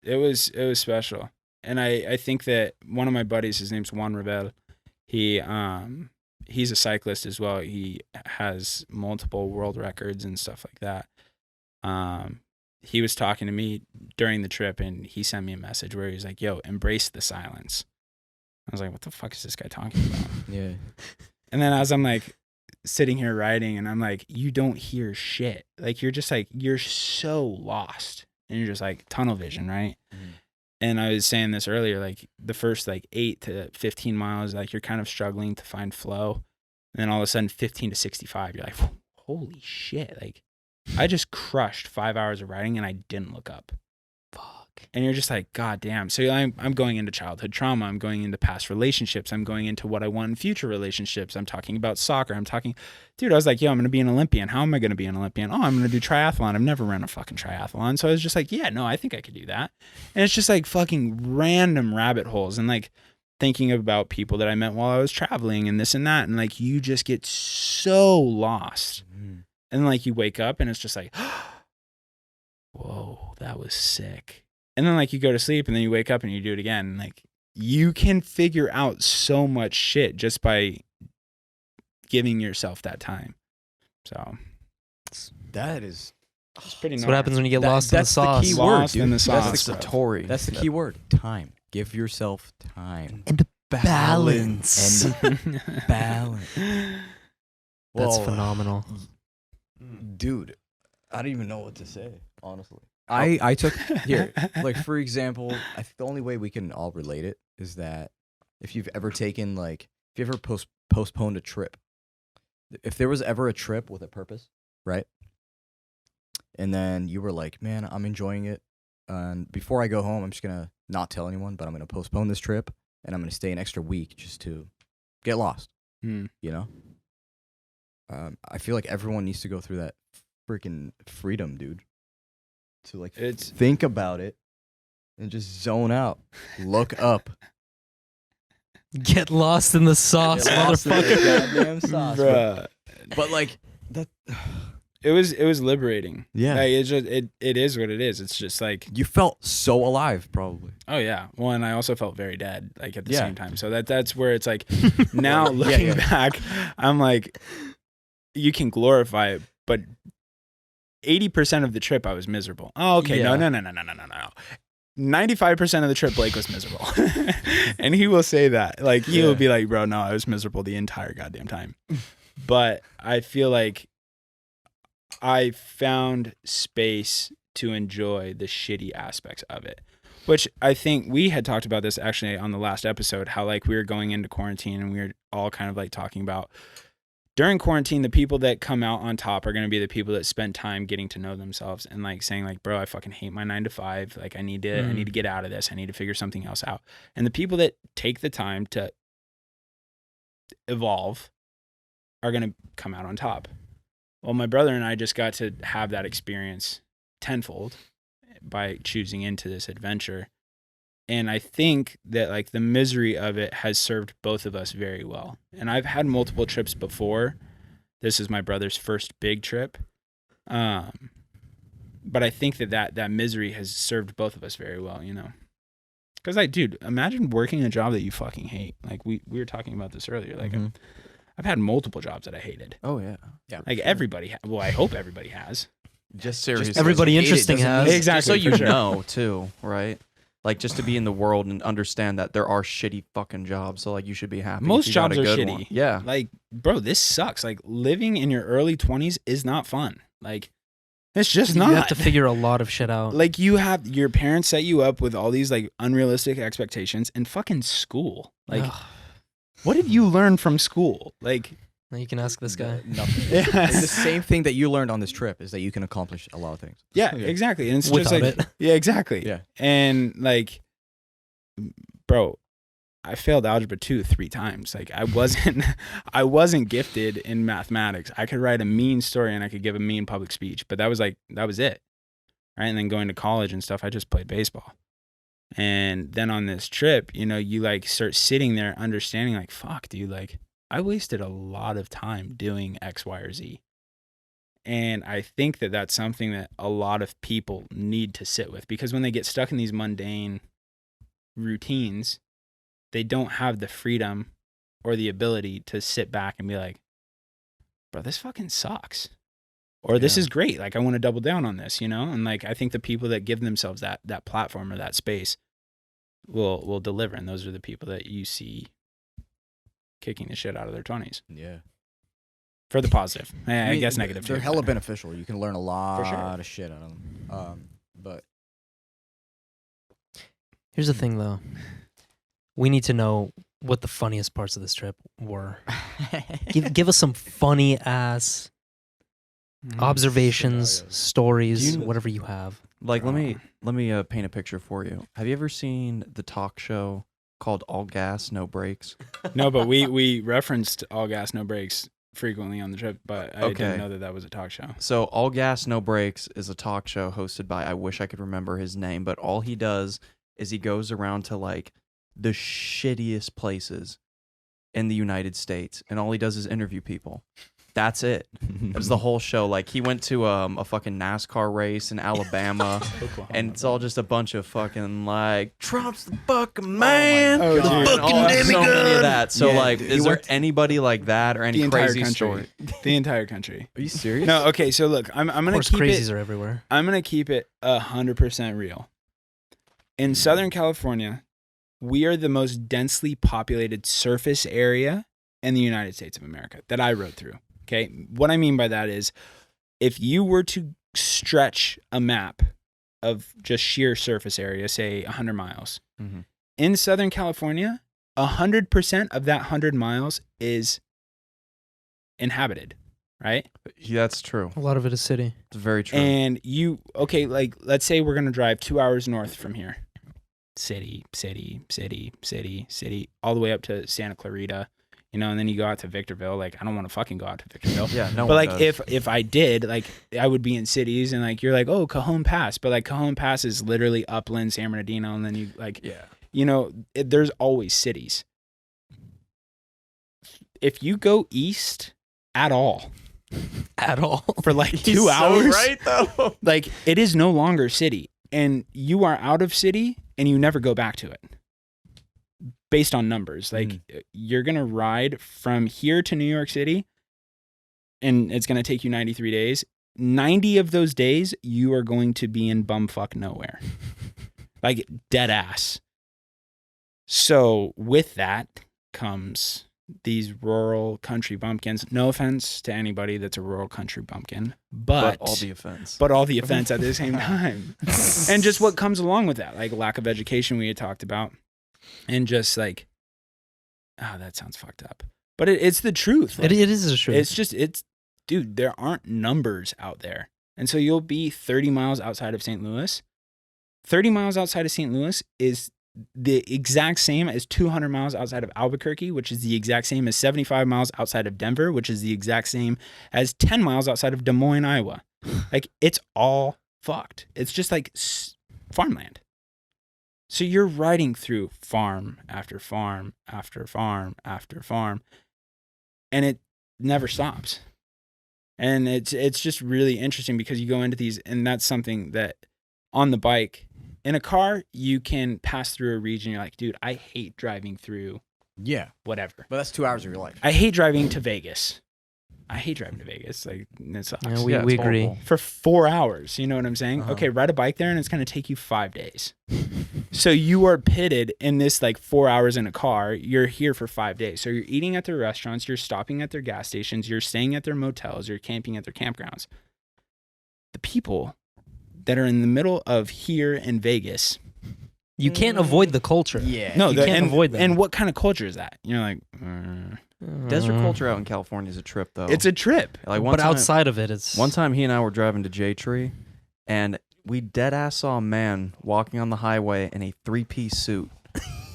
it was special. And I think that one of my buddies, his name's Juan Rebel, he's a cyclist as well. He has multiple world records and stuff like that. He was talking to me during the trip and he sent me a message where he was like, yo, embrace the silence. I was like, what the fuck is this guy talking about? Yeah. And then as I'm like sitting here riding and I'm like, you don't hear shit. Like you're just like, you're so lost and you're just like tunnel vision, right? And I was saying this earlier, like the first like 8 to 15 miles, like you're kind of struggling to find flow. And then all of a sudden 15 to 65, you're like, holy shit. Like I just crushed 5 hours of riding and I didn't look up. Fuck. And you're just like, God damn. So I'm going into childhood trauma. I'm going into past relationships. I'm going into what I want in future relationships. I'm talking about soccer. Dude, I was like, yo, I'm going to be an Olympian. How am I going to be an Olympian? Oh, I'm going to do triathlon. I've never run a fucking triathlon. So I was just like, yeah, no, I think I could do that. And it's just like fucking random rabbit holes and like thinking about people that I met while I was traveling and this and that. And like, you just get so lost. And like you wake up and it's just like, whoa, that was sick. And then like you go to sleep and then you wake up and you do it again. And like you can figure out so much shit just by giving yourself that time. So That is. it's pretty That's nice. what happens when you get lost in the That's sauce. the key word, Lost dude. in the sauce. That's the Tory. That's the key word. Time. Give yourself time. And balance. And balance. That's Well, phenomenal. Dude, I don't even know what to say, honestly. I took here, like for example, I think the only way we can all relate it is that if you've ever taken like if you ever postponed a trip, if there was ever a trip with a purpose, right? And then you were like, man, I'm enjoying it, and before I go home, I'm just gonna not tell anyone, but I'm gonna postpone this trip and I'm gonna stay an extra week just to get lost. You know, I feel like everyone needs to go through that freaking freedom, dude. To like think about it and just zone out, look up, Get lost in the sauce, Get lost in the motherfucker. goddamn sauce, Bruh. But like that, it was liberating. Yeah. Like, it's just it is what it is. It's just like, You felt so alive, probably. oh yeah. Well, and I also felt very dead, like at the Yeah. same time. So that's where it's like, now looking back, I'm like, you can glorify it, but 80% of the trip I was miserable. Oh, okay. Yeah. No. 95% of the trip, Blake was miserable. And he will say that. Like, he will be like, bro, no, I was miserable the entire goddamn time. But I feel like I found space to enjoy the shitty aspects of it, which I think we had talked about this actually on the last episode, how like we were going into quarantine and we were all kind of like talking about during quarantine, the people that come out on top are going to be the people that spend time getting to know themselves and like saying like, bro, I fucking hate my 9 to 5. Like I need to get out of this. I need to figure something else out. And the people that take the time to evolve are going to come out on top. Well, my brother and I just got to have that experience tenfold by choosing into this adventure. And I think that like the misery of it has served both of us very well. And I've had multiple trips before. This is my brother's first big trip. But I think that misery has served both of us very well, you know? Because like, dude, imagine working a job that you fucking hate. Like we were talking about this earlier. Like I've had multiple jobs that I hated. Oh yeah. Like everybody, well, I hope everybody has. Just Seriously. Everybody hate it interesting doesn't has. mean- Exactly. Just so for you sure. know too, right? Like just to be in the world and understand that there are shitty fucking jobs. So like you should be happy. if Most you got jobs a are good shitty. one. Yeah. Like, bro, this sucks. Like living in your early 20s is not fun. Like it's just not. You have to figure a lot of shit out. Like you have your parents set you up with all these like unrealistic expectations and fucking school. Like Ugh. what did you learn from school? Like Now you can ask this guy. Nothing. Yes. It's the same thing that you learned on this trip is that you can accomplish a lot of things. yeah, exactly. And it's Without just like it. yeah, exactly. Yeah. And like bro, I failed algebra 2 3 times. Like I wasn't gifted in mathematics. I could write a mean story and I could give a mean public speech, but that was it. Right? And then going to college and stuff, I just played baseball. And then on this trip, you know, you like start sitting there understanding like, fuck, dude, like I wasted a lot of time doing X, Y, or Z. And I think that that's something that a lot of people need to sit with because when they get stuck in these mundane routines, they don't have the freedom or the ability to sit back and be like, bro, this fucking sucks. Or this is great. Like I want to double down on this, you know? And like I think the people that give themselves that platform or that space will deliver. And those are the people that you see kicking the shit out of their 20s. Yeah. For the positive. I mean, guess negative. They're too. hella beneficial. You can learn a lot sure. of shit out of them. But Here's the thing, though. We need to know what the funniest parts of this trip were. Give us some funny ass observations, Scenarios. stories, Do you- whatever you have. Like let me paint a picture for you. Have you ever seen the talk show called All Gas No Brakes? No, but we referenced All Gas No Brakes frequently on the trip, but I Okay. didn't know that was a talk show. So All Gas No Brakes is a talk show hosted by, I wish I could remember his name, but all he does is he goes around to like the shittiest places in the United States and all he does is interview people. That's it. It was the whole show. Like he went to a fucking NASCAR race in Alabama and it's all just a bunch of fucking like Trump's the fucking man. Oh, the dude. fucking Oh, so many of that. So Yeah, like dude. is He there went- anybody like that or any The entire crazy country. story? The entire country. Are you serious? No, okay, so look, I'm Of gonna course, keep crazies it. are everywhere. I'm gonna keep it 100% real. In Southern California, we are the most densely populated surface area in the United States of America that I rode through. Okay, what I mean by that is, if you were to stretch a map of just sheer surface area, say 100 miles, Mhm. in Southern California, 100% of that 100 miles is inhabited, right? Yeah, that's true. A lot of it is city. It's very true. And okay, like let's say we're gonna drive 2 hours north from here. City, all the way up to Santa Clarita, you know, and then you go out to Victorville. Like, I don't want to fucking go out to Victorville. Yeah, no But one like does. if I did, like I would be in cities and like you're like, oh, Cajon Pass. But like Cajon Pass is literally upland San Bernardino, and then you like Yeah. you know, there's always cities. If you go east at all, At all. for like He's 2 so hours. right though. Like, it is no longer city, and you are out of city and you never go back to it based on numbers. Like, you're going to ride from here to New York City and it's going to take you 93 days. 90 of those days, you are going to be in bumfuck nowhere. Like, dead ass. So with that comes these rural country bumpkins. No offense to anybody that's a rural country bumpkin, but all the offense. But all the offense at the same time. And just what comes along with that, like lack of education we had talked about. And just like, oh, that sounds fucked up. But it's the truth. Like, It is the truth. it's just, dude, there aren't numbers out there. And so you'll be 30 miles outside of St. Louis. 30 miles outside of St. Louis is the exact same as 200 miles outside of Albuquerque, which is the exact same as 75 miles outside of Denver, which is the exact same as 10 miles outside of Des Moines, Iowa. Like, it's all fucked. It's just like farmland. So you're riding through farm after farm after farm after farm, and it never stops. And it's just really interesting because you go into these, and that's something that on the bike, in a car, you can pass through a region. You're like, dude, I hate driving through whatever. But that's 2 hours of your life. I hate driving to Vegas. Like, it sucks. Yeah, we it's agree. horrible. For 4 hours. You know what I'm saying? Uh-huh. Okay, ride a bike there and it's going to take you 5 days. So you are pitted in this like 4 hours in a car. You're here for 5 days. So you're eating at their restaurants. You're stopping at their gas stations. You're staying at their motels. You're camping at their campgrounds. The people that are in the middle of here in Vegas. You can't avoid the culture. Yeah. No, You can't avoid that. And what kind of culture is that? You're like, Desert culture out in California is a trip though. it's a trip. like one But time, outside of it, it's One time he and I were driving to J Tree, and we dead ass saw a man walking on the highway in a 3-piece suit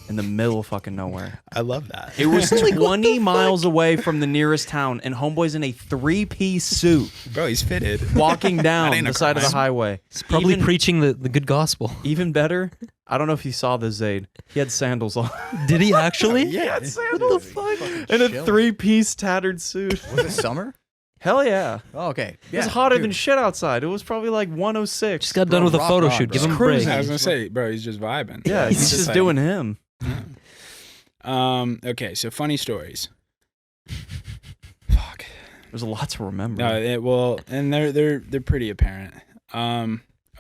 in the middle of fucking nowhere. I love that. It was 20 miles away from the nearest town, and homeboy's in a 3-piece suit Bro, he's fitted. walking down ain't a the side of the crime. highway. it's probably even, preaching the good gospel. even better, I don't know if you saw this, Zaid. He had sandals on. Did he actually? Yeah. Sandals Fucking in a chilling. 3-piece tattered suit. Was it summer? Hell yeah. Oh, okay. It was hotter than shit outside. It was probably like 106. Just got done with a rock photo on, shoot. bro. Give him a Just break. cruising. I was gonna say, bro, he's just vibing. Yeah, he's just like- doing him. Okay, so funny stories. Fuck. There's a lot to remember. No, and they're pretty apparent.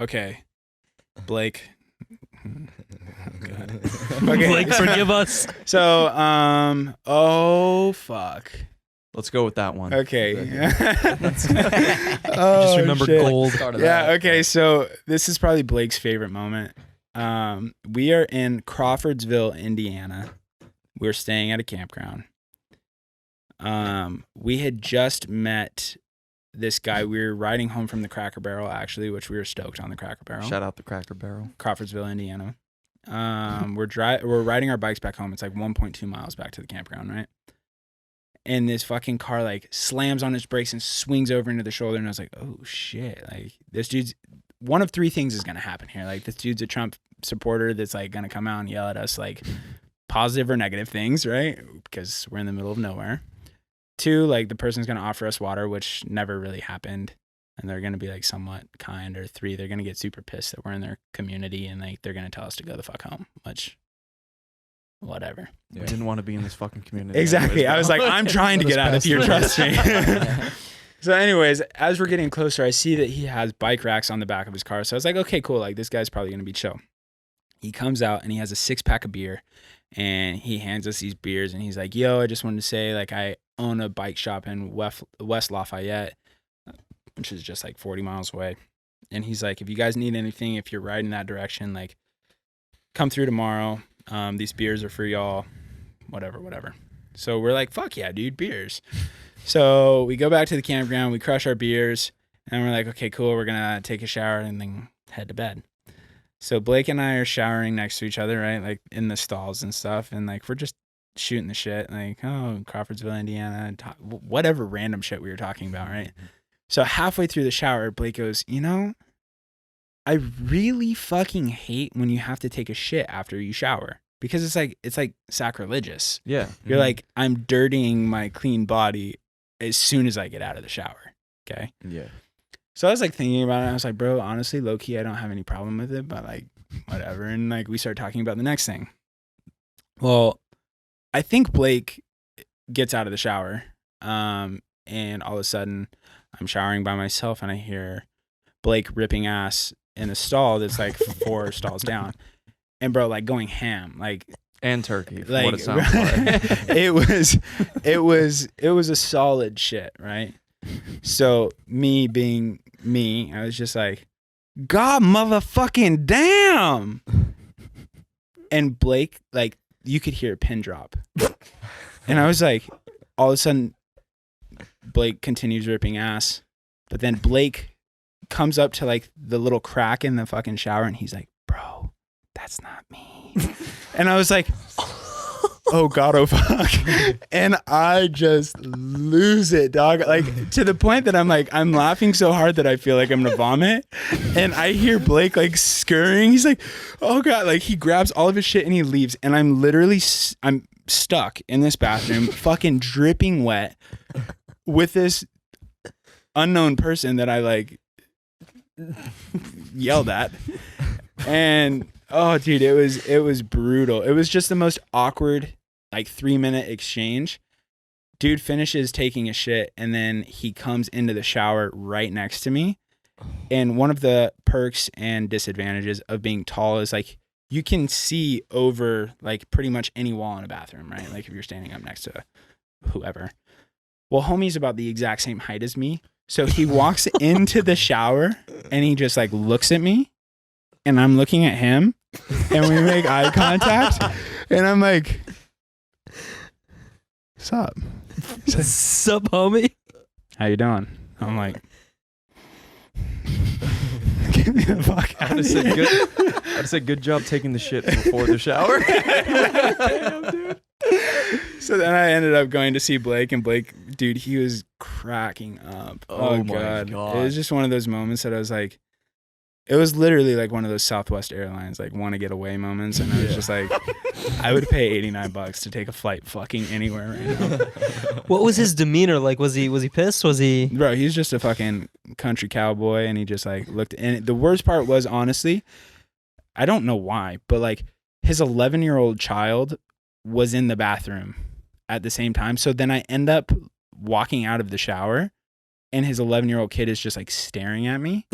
Okay, Blake. God. Okay. Blake, forgive us. So, oh fuck. Let's go with that one. Okay. Just Oh, remember shit. gold. Yeah. Okay. So this is probably Blake's favorite moment. We are in Crawfordsville, Indiana. We're staying at a campground. We had just met this guy. We were riding home from the Cracker Barrel, actually, which we were stoked on the Cracker Barrel. Shout out the Cracker Barrel. Crawfordsville, Indiana. We're riding our bikes back home. It's like 1.2 miles back to the campground, right? And this fucking car like slams on its brakes and swings over into the shoulder. And I was like, oh shit. Like, this dude's, one of three things is going to happen here. Like, this dude's a Trump supporter that's like going to come out and yell at us like positive or negative things, right? Because we're in the middle of nowhere. 2, like the person's going to offer us water, which never really happened. And they're going to be like somewhat kind. Or 3, they're going to get super pissed that we're in their community and like they're going to tell us to go the fuck home, which whatever. I didn't want to be in this fucking community. Exactly. anyways, I was bro. like, I'm trying to get out of here, trust me. Yeah. So anyways, as we're getting closer, I see that he has bike racks on the back of his car. So I was like, okay, cool. Like, this guy's probably going to be chill. He comes out and he has a 6-pack of beer and he hands us these beers and he's like, yo, I just wanted to say, like, I own a bike shop in West Lafayette, which is just like 40 miles away. And he's like, if you guys need anything, if you're riding that direction, like, come through tomorrow. These beers are for y'all, whatever. So we're like, fuck yeah, dude, beers. So we go back to the campground, we crush our beers, and we're like, okay, cool, we're gonna take a shower and then head to bed. So Blake and I are showering next to each other, right? Like in the stalls and stuff. And like, we're just shooting the shit. Like, oh, Crawfordsville, Indiana, whatever random shit we were talking about, right? So halfway through the shower, Blake goes, you know, I really fucking hate when you have to take a shit after you shower because it's like sacrilegious. Yeah. You're like, I'm dirtying my clean body as soon as I get out of the shower. Okay. Yeah. So I was like thinking about it. I was like, bro, honestly, low key, I don't have any problem with it, but like, whatever. And like, we start talking about the next thing. Well, I think Blake gets out of the shower. And all of a sudden I'm showering by myself and I hear Blake ripping ass in a stall that's like 4 stalls down. And bro, like going ham, like, And turkey, from like what it sounds like. it was a solid shit, right? So me being me, I was just like, God motherfucking damn. And Blake, like, you could hear a pin drop. And I was like, all of a sudden, Blake continues ripping ass. But then Blake comes up to like the little crack in the fucking shower and he's like, bro, that's not me. And I was like, oh God, oh fuck. And I just lose it, dog. Like to the point that I'm like, I'm laughing so hard that I feel like I'm gonna vomit. And I hear Blake like scurrying. He's like, oh God, like he grabs all of his shit and he leaves. And I'm literally, I'm stuck in this bathroom, fucking dripping wet with this unknown person that I like yelled at. And oh dude, it was brutal. It was just the most awkward like 3-minute exchange. Dude finishes taking a shit and then he comes into the shower right next to me. And one of the perks and disadvantages of being tall is like you can see over like pretty much any wall in a bathroom, right? Like if you're standing up next to whoever. Well, homie's about the exact same height as me. So he walks into the shower and he just like looks at me and I'm looking at him and we make eye contact and I'm like, what's up? He's like, Sup, homie? how you doing? I'm like, get me the fuck out I'd of have said here. I'd say good job taking the shit before the shower. Damn, dude. So then I ended up going to see Blake, and Blake, dude, he was cracking up. Oh my God. God. It was just one of those moments that I was like, it was literally like one of those Southwest Airlines, like want to get away moments. And I was just like, I would pay $89 to take a flight fucking anywhere right now. What was his demeanor like? Was he pissed? Was he? Bro, he's just a fucking country cowboy, and he just like looked. And the worst part was, honestly, I don't know why, but like his 11-year-old child was in the bathroom at the same time. So then I end up walking out of the shower, and his 11-year-old kid is just like staring at me,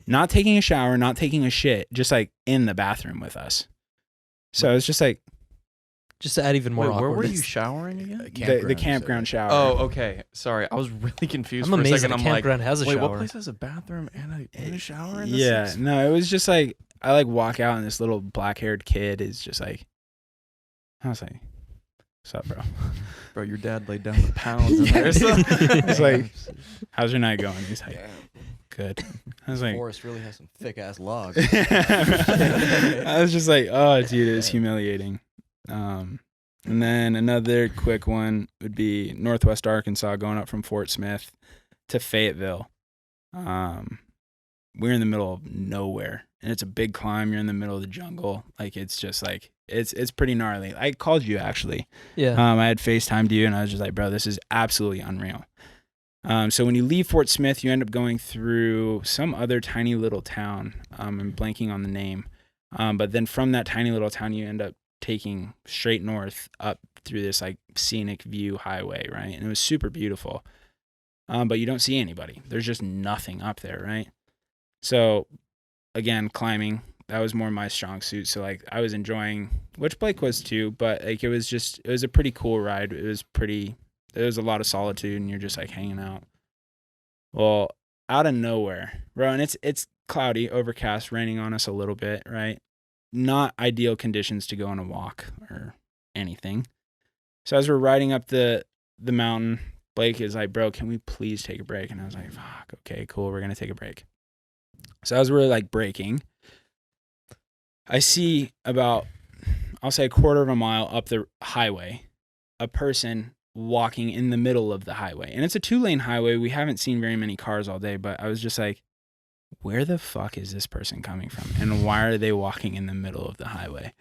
not taking a shower, not taking a shit, just like in the bathroom with us. So I was just like, Just to add even more Wait, where were awkwardness. you showering again? the campground shower. Oh, okay. Sorry, I was really confused I'm for a amazed second. that a I'm like, campground has a wait, shower. what place has a bathroom and a shower? In this Yeah, is- no, it was just like, I like walk out and this little black-haired kid is just like, I was like, what's up, bro? Bro, your dad laid down the pounds in Yeah, there. So. dude. It's like, how's your night going? He's like, Damn. good. I was like, Forrest really has some thick ass logs. I was just like, oh, dude, it was humiliating. And then another quick one would be Northwest Arkansas, going up from Fort Smith to Fayetteville. We're in the middle of nowhere, and it's a big climb. You're in the middle of the jungle. Like, it's just like, it's pretty gnarly. I called you actually. Yeah. I had FaceTimed you, and I was just like, bro, this is absolutely unreal. So when you leave Fort Smith, you end up going through some other tiny little town. I'm blanking on the name. But then from that tiny little town, you end up taking straight north up through this like scenic view highway, right? And it was super beautiful. But you don't see anybody. There's just nothing up there, right? So again, climbing, that was more my strong suit. So like I was enjoying, which Blake was too, but like it was a pretty cool ride. There was a lot of solitude, and you're just like hanging out. Well, out of nowhere, bro, and it's cloudy, overcast, raining on us a little bit, right? Not ideal conditions to go on a walk or anything. So as we're riding up the mountain, Blake is like, bro, can we please take a break? And I was like, fuck, okay, cool, we're gonna take a break. So as we're like braking, I see about, I'll say a quarter of a mile up the highway, a person walking in the middle of the highway. And it's a 2-lane highway. We haven't seen very many cars all day, but I was just like, where the fuck is this person coming from? And why are they walking in the middle of the highway?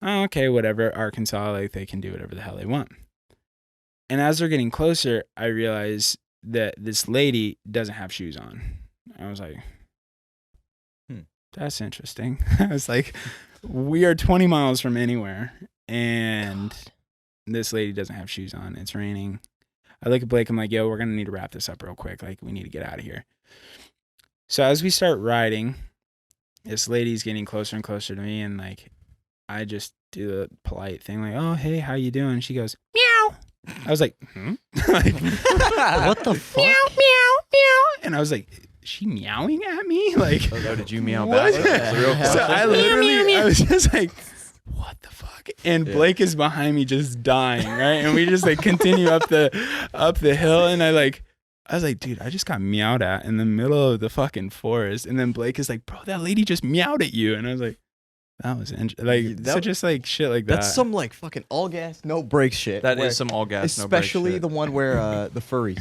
Oh, okay, whatever. Arkansas, like they can do whatever the hell they want. And as they're getting closer, I realize that this lady doesn't have shoes on. I was like, that's interesting. I was like, we are 20 miles from anywhere, and this lady doesn't have shoes on. It's raining. I look at Blake. I'm like, yo, we're going to need to wrap this up real quick. Like, we need to get out of here. So as we start riding, this lady's getting closer and closer to me, and like, I just do the polite thing, like, oh, hey, how you doing? She goes, meow. I was like, like, What the fuck? meow, meow, meow. And I was like, is she meowing at me? Like, Oh, did you meow what? back? That's a real So question. I was just like, what the fuck? And Blake is behind me just dying, right? And we just like continue up the hill, and I was like, dude, I just got meowed at in the middle of the fucking forest. And then Blake is like, bro, that lady just meowed at you. And I was like, that was so just like shit like that. That's some like fucking all gas, no brakes shit. That where- is some all gas, no brakes especially shit. the one where the furries.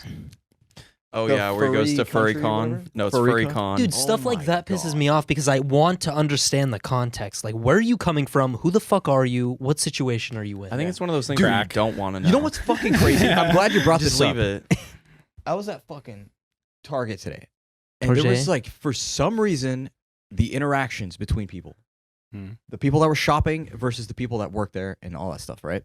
Oh the yeah, where he goes to furry Furry country or Con. whatever? No, it's Furry Furry Con? Con. Dude, Oh stuff like my that pisses God. me off because I want to understand the context. Like, where are you coming from? Who the fuck are you? What situation are you in? I think it's one of those things Dude, where you don't want to know. You know what's fucking crazy? I'm glad you brought Just this leave up. it. I was at fucking Target today, and there Target? was like, for some reason, the interactions between people, Hmm. the people that were shopping versus the people that work there, and all that stuff, right?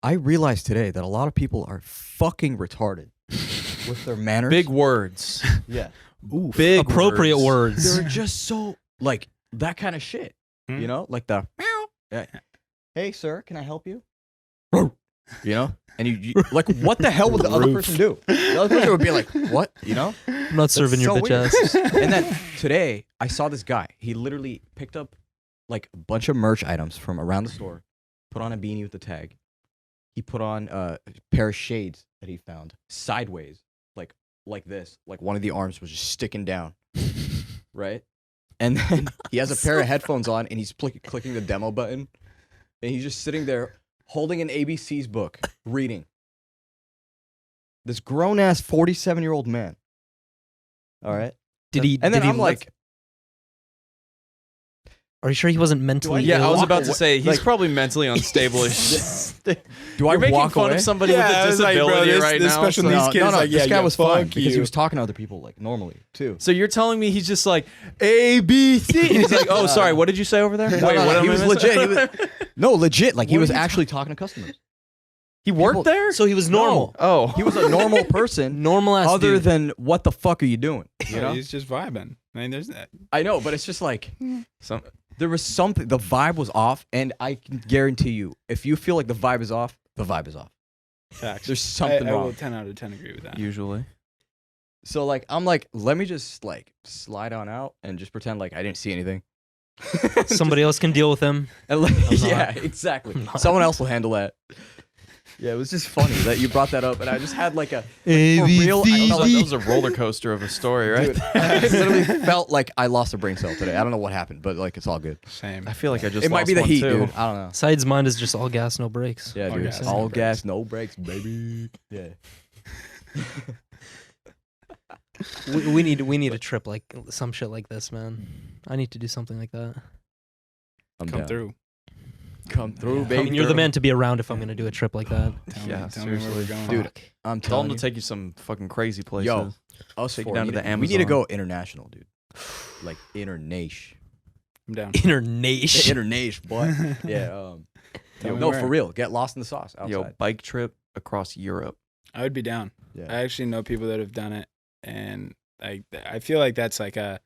I realized today that a lot of people are fucking retarded with their manners. Big words. yeah, Ooh, Big appropriate words. they're just so like that kind of shit. Hmm. You know, like the meow. Yeah. Hey, sir, can I help you? You know, and you like, what the hell would the other person do? The other person would be like, what? You know? I'm not serving your so bitch weird. ass. And then today, I saw this guy. He literally picked up like a bunch of merch items from around the store, put on a beanie with the tag. He put on a pair of shades that he found sideways, like this. Like one of the arms was just sticking down, right? And then he has a pair of headphones on, and he's clicking the demo button, and he's just sitting there holding an ABC's book, reading. This grown ass 47-year-old man. All right. Did he? And then did he I'm like, are you sure he wasn't mentally? I Yeah, I was walk about to away- say he's like- probably mentally unstable as shit. do I You're making walk fun away? of somebody Yeah, with I a was like, bro, disability this- right this now. special so- needs No, kid no, is no. like, This yeah, guy yeah, was fine fuck because he you. was talking to other people like normally too. So you're telling me he's just like A B C? And he's like, oh, sorry, what did you say over there? No, Wait, no, no, what am he I was missing? legit. No, legit. Like he What was are you actually talking to customers. He worked People- there? So he was normal. Oh, He was a normal person, Normal ass other dude. than what the fuck are you doing? You know? He's just vibing. I mean, there's that. I know, but it's just like Some, there was something. The vibe was off, and I can guarantee you, if you feel like the vibe is off, the vibe is off. Facts. There's something I will wrong. 10 out of 10 agree with that. usually. So like, I'm like, let me just like slide on out and just pretend like I didn't see anything. Somebody else can deal with him. And like, I'm not. yeah, exactly. I'm not. Someone else will handle that. Yeah, it was just funny that you brought that up, and I just had like a for real. I felt That like, was a roller coaster of a story, right? dude, I literally felt like I lost a brain cell today. I don't know what happened, but like it's all good. Same. I feel like I just It might lost be the one, heat, too. dude. I don't know. Side's mind is just all gas, no brakes. Yeah, All dude. gas, All no gas, no brakes, baby. Yeah. We need a trip like some shit like this, man. I need to do something like that. I'm Come down. through. Come through, Yeah. I baby. mean, you're the man to be around if I'm gonna do a trip like that. Yeah, Tell me where we're seriously. going. Dude, Fuck. I'm Dalton telling will you. take you some fucking crazy places. Yo, us Take you four down need to the we need to Amazon. go international, dude. Like internation. I'm down. Internation. Internation, boy. Yeah. Tell me No, where. for real. Get lost in the sauce outside. Yo, bike trip across Europe. I would be down. Yeah. I actually know people that have done it, and I feel like that's like it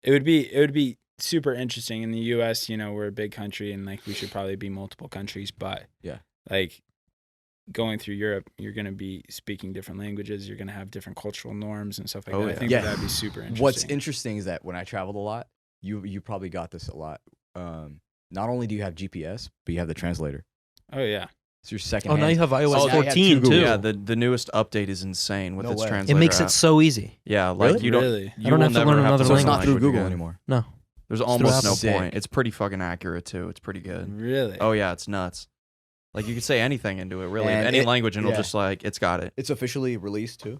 would be super interesting in the U.S. You know, we're a big country, and like we should probably be multiple countries, but Yeah. like going through Europe, you're gonna be speaking different languages, you're gonna have different cultural norms and stuff like Oh, that. I yeah. think Yeah. that'd be super interesting. What's interesting is that when I traveled a lot, you probably got this a lot. Not only do you have GPS, but you have the translator. Oh yeah, It's your second. Oh, now you have iOS Oh, now you have 14 two too. Yeah, the newest update is insane with No its way. It translator. It makes app. it so easy. Yeah, like Really? you don't. Really? You don't will have to never learn have another to So it's learn not through language Google again. anymore. No. There's through almost no Apple. point. It's pretty fucking accurate too. It's pretty good. Really? Oh yeah, it's nuts. Like you could say anything into it, really, And any it- language, and yeah. it'll just like it's got it. It's officially released too.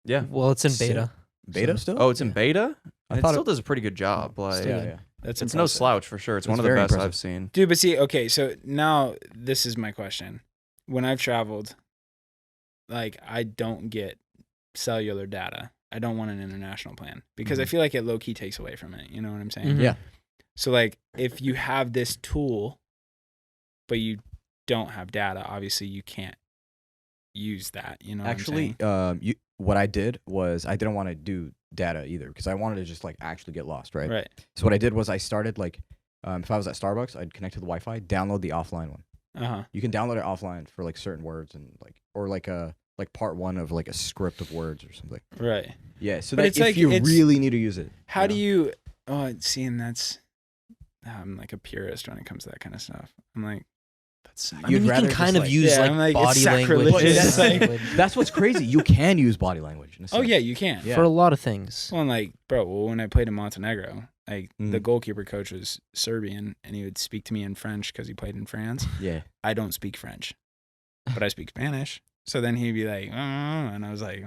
Yeah. Well, it's in Sick. beta. Beta still? Oh, it's in beta. I It thought still it- does a pretty good job. Like Yeah, yeah. That's it's no impressive. slouch for sure. It's It's one of the very best impressive. I've seen. Dude, but see, okay, so now this is my question. when I've traveled, like I don't get cellular data. I don't want an international plan because I feel like it low key takes away from it. You know what I'm saying? Mhm. Yeah. So like if you have this tool, but you don't have data, obviously you can't use that. You know Actually, what I'm what I did was I didn't want to do data either because I wanted to just like actually get lost, right? saying? Right. So what I did was I started like, if I was at Starbucks, I'd connect to the Wi-Fi, download the offline one. Uh-huh. You can download it offline for like certain words and like, or like part one of like a script of words or something. Right. Yeah. So But that it's if like- you it's- really need to use it. How do know? you, see, and that's, I'm like a purist when it comes to that kind of stuff. I'm like, that's I mean, You'd you can rather kind just, of like- use Yeah, like I'm like, body it's language. sacrilegious. That's like- language That's what's crazy. You can use body language. In a oh sense. yeah, you can. Yeah. for a lot of things. Well, and like, bro, when I played in Montenegro, like the Mhm. goalkeeper coach was Serbian and he would speak to me in French because he played in France. Yeah. I don't speak French, but I speak Spanish. So then he'd be like, and I was like,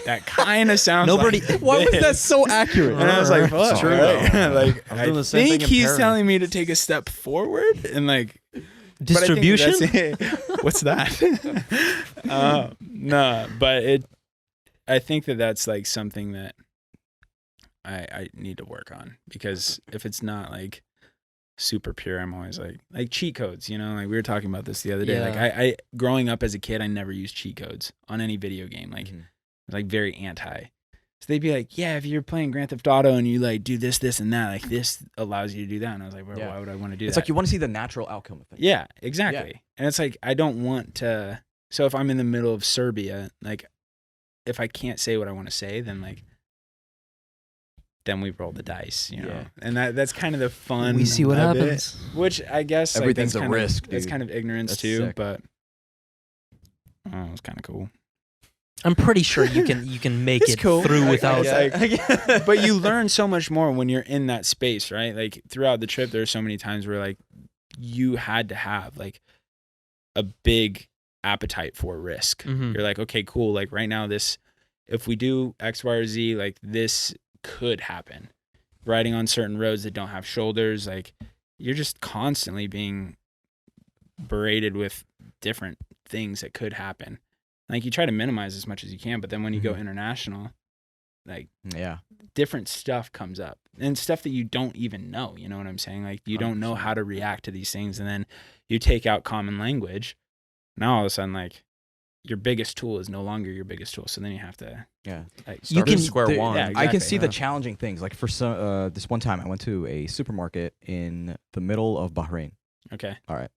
that kind of sounds Nobody- like Why was that this." so accurate? And I was like, fuck, It's true, right? though. Like, I was I doing the same think thing in he's Paris. telling me to take a step forward and like, but I think Distribution? that's- What's that? No, but I think that's like something that I need to work on because if it's not like super pure, I'm always like cheat codes, you know, like we were talking about this the other day. Yeah. Like I growing up as a kid, I never used cheat codes on any video game. Like very anti. So they'd be like, yeah, if you're playing Grand Theft Auto and you like do this, and that, like this allows you to do that. And I was like, well, Yeah. why would I want to do It's that? like you want to see the natural outcome of things. Yeah, exactly. And it's like, I don't want to. So if I'm in the middle of Serbia, like, if I can't say what I want to say, then like, then we roll the dice, you know? Yeah. And that's kind of the fun. We see what of it, happens. which I guess like, Everything's that's a kind of- risk, That's dude. kind of ignorance That's too, sick. but it's kind of cool. I'm pretty sure you can make It's it cool. through I without. guess, But you learn so much more when you're in that space, right? Like throughout the trip, there are so many times where like you had to have like a big appetite for risk. Mhm. You're like, okay, cool. Like right now, if we do X, Y, or Z, like this could happen. Riding on certain roads that don't have shoulders, like you're just constantly being berated with different things that could happen. Like you try to minimize as much as you can, but then when you go Mhm. international, like Yeah. different stuff comes up and stuff that you don't even know. You know what I'm saying? Like you don't know 100%. how to react to these things. And then you take out common language. Now all of a sudden, like your biggest tool is no longer your biggest tool. So then you have to Yeah. like You Start can- from square the- one. yeah, I can Exactly, see the yeah. challenging things. Like for some, this one time I went to a supermarket in the middle of Bahrain. okay. All right.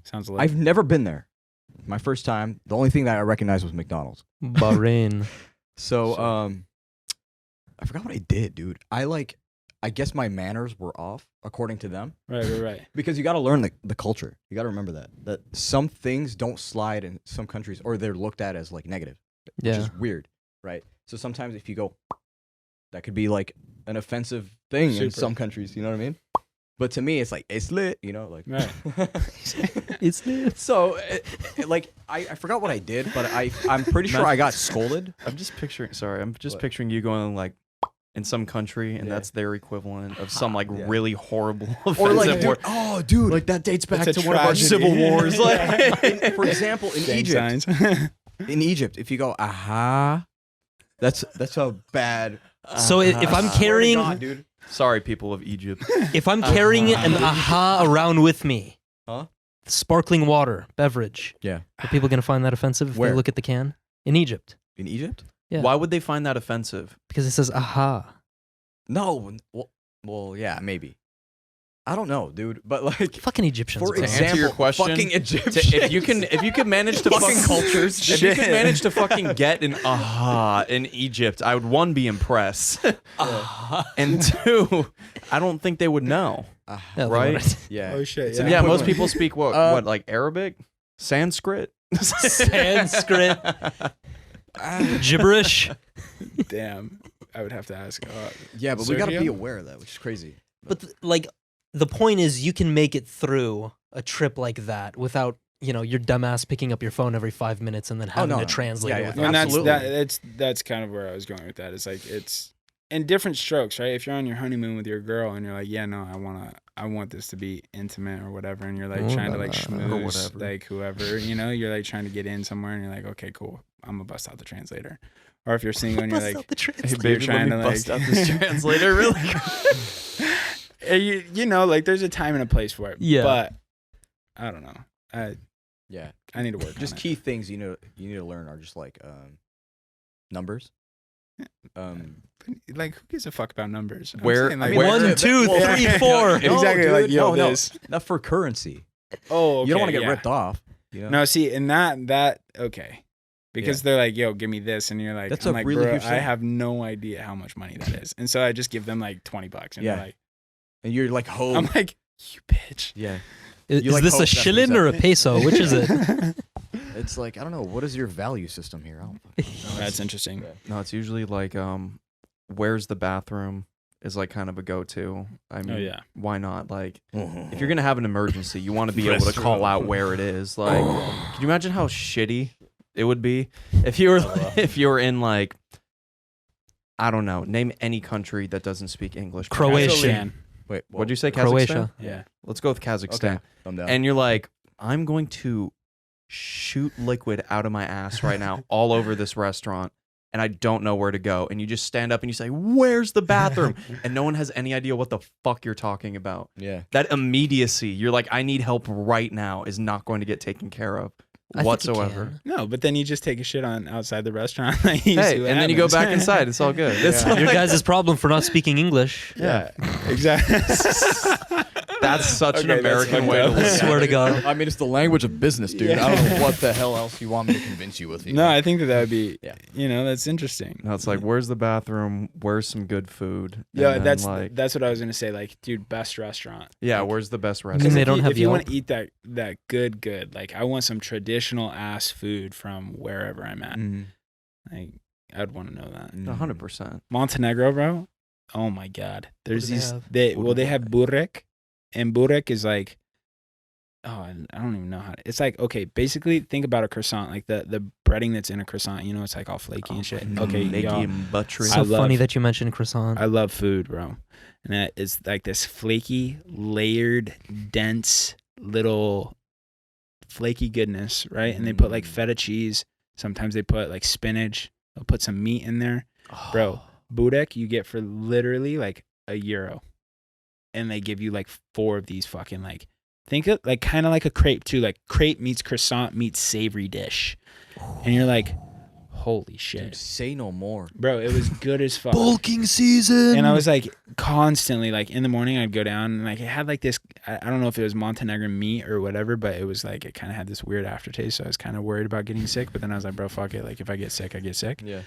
Sounds like I've never been there. My first time. The only thing that I recognized was McDonald's. Bahrain. So, So- I forgot what I did, dude. I guess my manners were off according to them right. because you got to learn the culture. You got to remember that some things don't slide in some countries or they're looked at as like negative, which Yeah. is weird, right? So sometimes if you go, that could be like an offensive thing in Super. some countries. You know what I mean? But to me, it's like it's lit. You know, like Right. It's So, like I forgot what I did, but I'm pretty sure I got scolded. I'm just picturing. Sorry, I'm just What? picturing you going like in some country, and Yeah. that's their equivalent of some like Yeah. really horrible Or like, offensive dude, word. oh, dude, Like that dates back It's to a one of our tragedy. civil wars. Like, Yeah. for example, in Gang Egypt, signs. in Egypt, if you go aha, that's a bad. So if I'm Swear to carrying God, dude. sorry, people of Egypt. if I'm carrying an aha around with me, Huh? sparkling water beverage, Yeah. are people gonna find that offensive if Where? they look at the can in Egypt? In Egypt? Yeah. Why would they find that offensive? Because it says aha. No. Well, yeah, maybe. I don't know, dude. But like, Fucking Egyptians. for bro. answer example, your question, fucking Egyptians. If you can manage to Fucking fucking cultures. if you Shit. can manage to fucking get an aha in Egypt, I would one be impressed, and two, I don't think they would know. Yeah, right? what Yeah. Oh shit. It's an Yeah, most equivalent. people speak what like Arabic, Sanskrit, Sanskrit. Gibberish. Damn. I would have to ask. Yeah, but we got to Sergio? be aware of that, which is crazy. But like the point is, you can make it through a trip like that without your dumbass picking up your phone every 5 minutes and then having no, a no. translator. Yeah, with yeah. you. And Absolutely. that's kind of where I was going with that. It's like and different strokes, right? If you're on your honeymoon with your girl and you're like, yeah, no, I want this to be intimate or whatever, and you're like trying to like schmooze like whoever, you know, you're like trying to get in somewhere, and you're like, okay, cool, I'm gonna bust out the translator. Or if you're single and you're like, hey baby, trying let me to bust out this translator really quick. you know, like there's a time and a place for it. Yeah. But I don't know. I need to work. Just on key things you need to learn are just like numbers. Like, who gives a fuck about numbers? Where- saying, like, where- 1, 2, 3, 4. Exactly, dude, like, yo, no, this. not for currency. Oh, okay, You don't want to get yeah. ripped off. You know? No, see, and that okay. Because they're like, yo, give me this, and you're like, That's I'm a like, really bro, huge I thing. have no idea how much money that is, and so I just give them like $20, and Yeah. they're like, And you're like, oh, I'm like, you bitch. yeah. Is You, like, this hope a that's what shilling he's or a peso? Which is it? It's like, I don't know. What is your value system here? I don't That's interesting. Yeah. No, it's usually like where's the bathroom is like kind of a go-to. I mean, Oh yeah. why not? Like, if you're gonna have an emergency, you want to be able to That's call true. out where it is. Like, can you imagine how shitty it would be if you were in like, I don't know, name any country that doesn't speak English. Croatia. Kazakhstan. Wait, What'd you say? Kazakhstan? Croatia. Yeah. Let's go with Kazakhstan. Okay. I'm down. And you're like, I'm going to shoot liquid out of my ass right now all over this restaurant, and I don't know where to go. And you just stand up and you say, where's the bathroom? And no one has any idea what the fuck you're talking about. yeah. That immediacy, you're like, I need help right now, is not going to get taken care of I think you whatsoever. can. No, but then you just take a shit on outside the restaurant. Like, you see Hey, what and then you go back happens. inside. It's all good. It's Yeah. Your like- guys' problem for not speaking English. Yeah, exactly. that's such an Okay, that's American fucked way to up. live. Swear to God. I mean, it's the language of business, dude. Yeah. I don't know what the hell else you want me to convince you with. No, I think that would be, Yeah. you know, that's interesting. No, it's like, where's the bathroom? Where's some good food? Yeah, And then, that's like, that's what I was gonna say. Like, dude, best restaurant. yeah, Like, where's the best And restaurant? they if don't you, have if you want Yelp? to eat that good, like I want some traditional ass food from wherever I'm at. Mm, Like, I'd want to know that. 100%. Montenegro, bro. Oh my God. There's do they these. have? They have burek, and burek is like, oh, I don't even know how. It's like, okay, basically think about a croissant, like the breading that's in a croissant. You know, it's like all flaky and shit. Okay, Naked y'all, and buttery. So I love- funny that you mentioned croissant. I love food, bro. And that is like this flaky, layered, dense little flaky goodness, right? And they put like feta cheese. Sometimes they put like spinach. They'll put some meat in there. Bro, Budek you get for literally like €1. And they give you like 4 of these fucking like, think of like kind of like a crepe too. Like crepe meets croissant meets savory dish. And you're like, holy shit. Dude, say no more. Bro, it was good as fuck. Bulking season. And I was like constantly like in the morning I'd go down and like it had like this, I don't know if it was Montenegrin meat or whatever, but it was like it kind of had this weird aftertaste. So I was kind of worried about getting sick, but then I was like, bro, fuck it. Like if I get sick, I get sick. Yeah.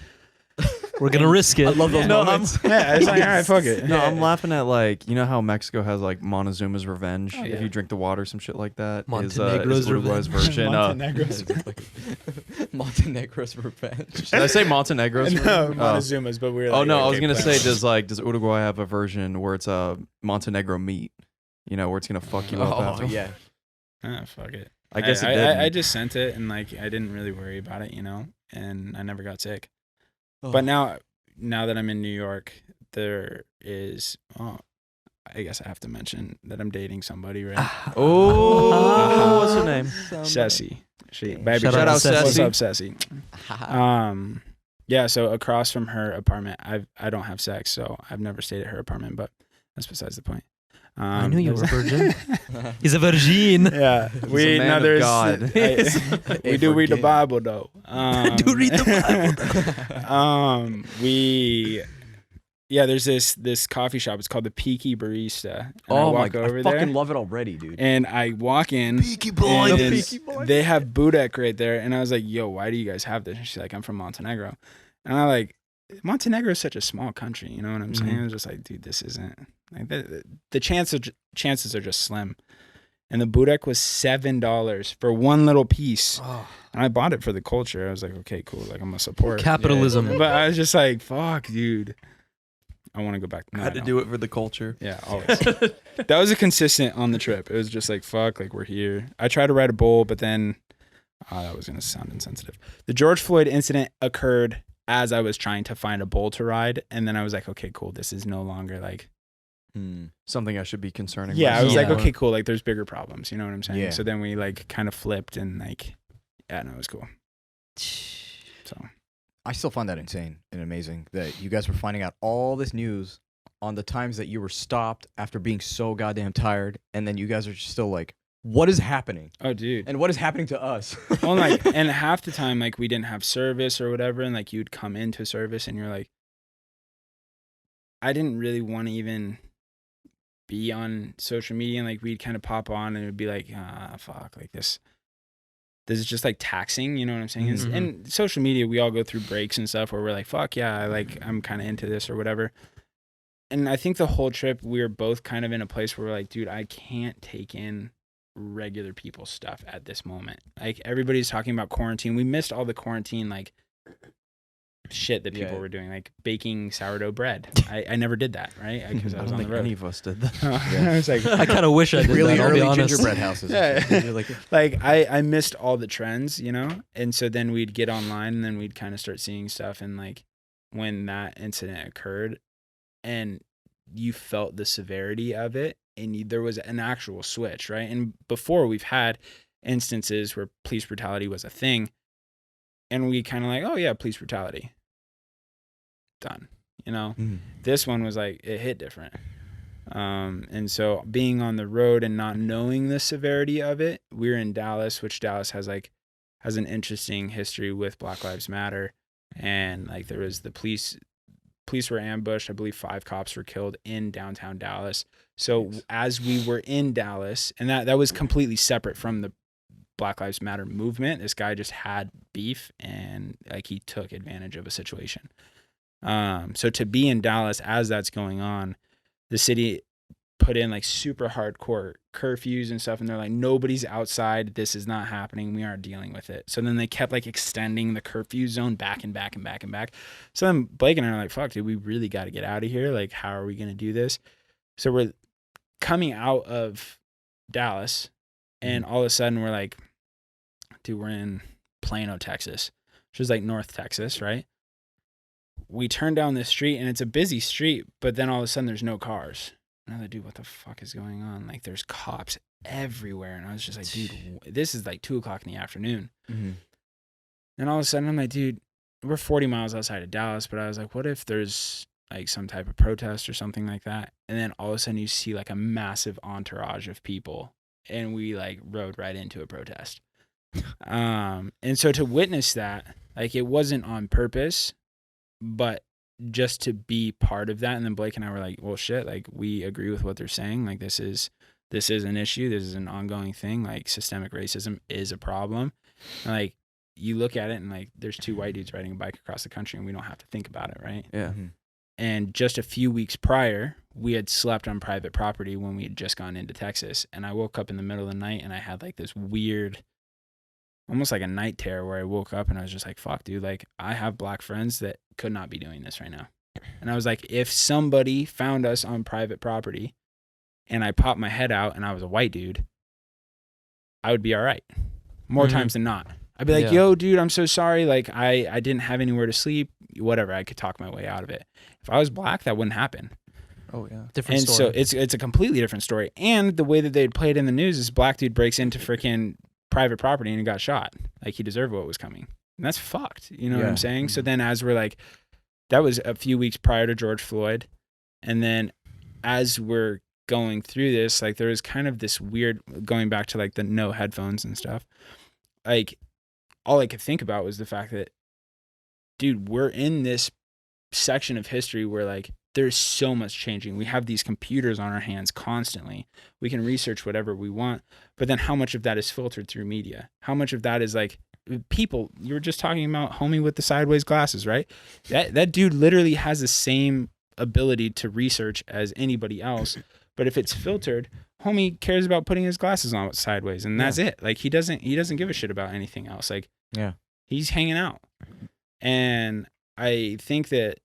We're gonna risk it. I love those No, moments. Yeah, I was like, all right, fuck it. No, I'm laughing at like, you know how Mexico has like Montezuma's Revenge? Oh, yeah. If you drink the water, some shit like that. Montenegro's is Uruguay's Revenge. version. Montenegro's. Montenegro's revenge. Did I say Montenegro's? No, version? Montezuma's, but we were like, Oh no, I was okay, gonna say plan. does Uruguay have a version where it's a Montenegro meat? You know, where it's gonna fuck you up Oh after. yeah. Ah, fuck it. I guess it I, did. I just sent it and like I didn't really worry about it, you know, and I never got sick. Oh. But now that I'm in New York, there is. Oh, I guess I have to mention that I'm dating somebody, right? Oh, what's her name? Ceci. Baby, Shout out what's Ceci. up, Ceci? Yeah. So across from her apartment, I don't have sex, so I've never stayed at her apartment. But that's besides the point. I knew you were a there's- virgin. He's a virgin. Yeah, a man of God. We do read the Virgin. Bible though. Do read the Bible. There's this coffee shop. It's called the Peaky Barista. And I Oh my walk god, over I there, fucking love it already, dude. and I walk in. Peaky and Blinders. they have Budek right there, and I was like, "Yo, why do you guys have this?" And she's like, "I'm from Montenegro," and I'm like, "Montenegro is such a small country, you know what I'm saying?" Mhm. I was just like, "Dude, this isn't like the chances are just slim." And the Budek was $7 for one little piece, Oh, and I bought it for the culture. I was like, "Okay, cool, like I'm gonna support." capitalism. But I was just like, "Fuck, dude." I want to go back. I had to do it for the culture. Yeah, always. That was a consistent on the trip. It was just like, fuck, like we're here. I tried to write a bowl, but then that was going to sound insensitive. The George Floyd incident occurred as I was trying to find a bull to ride. And then I was like, okay, cool. This is no longer like something I should be concerning I was myself like, with. okay, cool. Like there's bigger problems. You know what I'm saying? Yeah. So then we like kind of flipped and like, yeah, no, it was cool. So I still find that insane and amazing that you guys were finding out all this news on the times that you were stopped after being so goddamn tired, and then you guys are just still like, what is happening? Oh, dude. And what is happening to us? Well, like, and half the time, like, we didn't have service or whatever, and like you'd come into service and you're like, I didn't really want to even be on social media, and like we'd kind of pop on and it would be like, fuck, like this is just like taxing, you know what I'm saying? Mhm. And social media, we all go through breaks and stuff where we're like, fuck yeah, I'm kind of into this or whatever. And I think the whole trip, we were both kind of in a place where we're like, dude, I can't take in regular people's stuff at this moment. Like everybody's talking about quarantine. We missed all the quarantine like shit that people were doing, like baking sourdough bread. I never did that, right? Because I was on the road. Any of us did that. I was like, I kind of wish I did Really that, I'll be early honest. gingerbread houses. Yeah. You're like, like I missed all the trends, you know? And so then we'd get online and then we'd kind of start seeing stuff. And like when that incident occurred and you felt the severity of it and there was an actual switch, right? And before we've had instances where police brutality was a thing and we kind of like, oh yeah, police brutality. Done. You know? This one was like, it hit different. And so being on the road and not knowing the severity of it, we're in Dallas, which Dallas has an interesting history with Black Lives Matter. And like there was the police were ambushed. I believe 5 cops were killed in downtown Dallas. So as we were in Dallas, and that was completely separate from the Black Lives Matter movement, this guy just had beef and like he took advantage of a situation. So to be in Dallas as that's going on, the city put in like super hardcore curfews and stuff, and they're like, nobody's outside, this is not happening, we aren't dealing with it. So then they kept like extending the curfew zone back and back and back and back. So then Blake and I are like, fuck, dude, we really got to get out of here. Like, how are we going to do this? So we're coming out of Dallas and all of a sudden we're like, dude, we're in Plano, Texas, which is like North Texas, right? We turn down this street and it's a busy street, but then all of a sudden there's no cars. And I'm like, dude, what the fuck is going on? Like there's cops everywhere. And I was just like, dude, this is like 2:00 in the afternoon. mm-hmm. And all of a sudden I'm like, dude, we're 40 miles outside of Dallas, but I was like, what if there's like some type of protest or something like that? And then all of a sudden you see like a massive entourage of people and we like rode right into a protest. And so to witness that, like it wasn't on purpose, but just to be part of that. And then Blake and I were like, well, shit, like we agree with what they're saying. Like this is an issue. This is an ongoing thing. Like systemic racism is a problem. And like you look at it and like there's 2 white dudes riding a bike across the country and we don't have to think about it, right? Yeah. And just a few weeks prior, we had slept on private property when we had just gone into Texas. And I woke up in the middle of the night and I had like this weird, almost like a night terror where I woke up and I was just like, fuck, dude, like I have Black friends that could not be doing this right now. And I was like, if somebody found us on private property and I popped my head out and I was a white dude, I would be all right. More times than not. I'd be like, yo, dude, I'm so sorry. Like I didn't have anywhere to sleep, whatever. I could talk my way out of it. If I was Black, that wouldn't happen. Oh yeah. Different And story. so it's a completely different story. And the way that they'd play it in the news is Black dude breaks into freaking private property and he got shot. Like he deserved what was coming. And that's fucked. You know what I'm saying? So then as we're like, that was a few weeks prior to George Floyd. And then as we're going through this, like there was kind of this weird, going back to like the no headphones and stuff. Like all I could think about was the fact that, dude, we're in this section of history where like there's so much changing. We have these computers on our hands constantly. We can research whatever we want, but then how much of that is filtered through media? How much of that is like people? You were just talking about homie with the sideways glasses, right? That dude literally has the same ability to research as anybody else, but if it's filtered, homie cares about putting his glasses on sideways, and that's it. Like he doesn't give a shit about anything else. Like he's hanging out. And I think that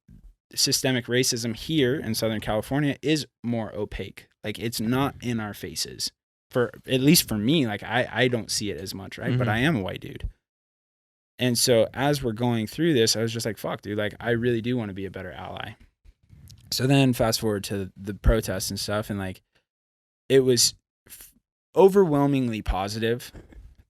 systemic racism here in Southern California is more opaque. Like it's not in our faces. For at least for me, like I don't see it as much, right? But I am a white dude. And so as we're going through this, I was just like, fuck, dude, like I really do want to be a better ally. So then fast forward to the protests and stuff, and like it was overwhelmingly positive.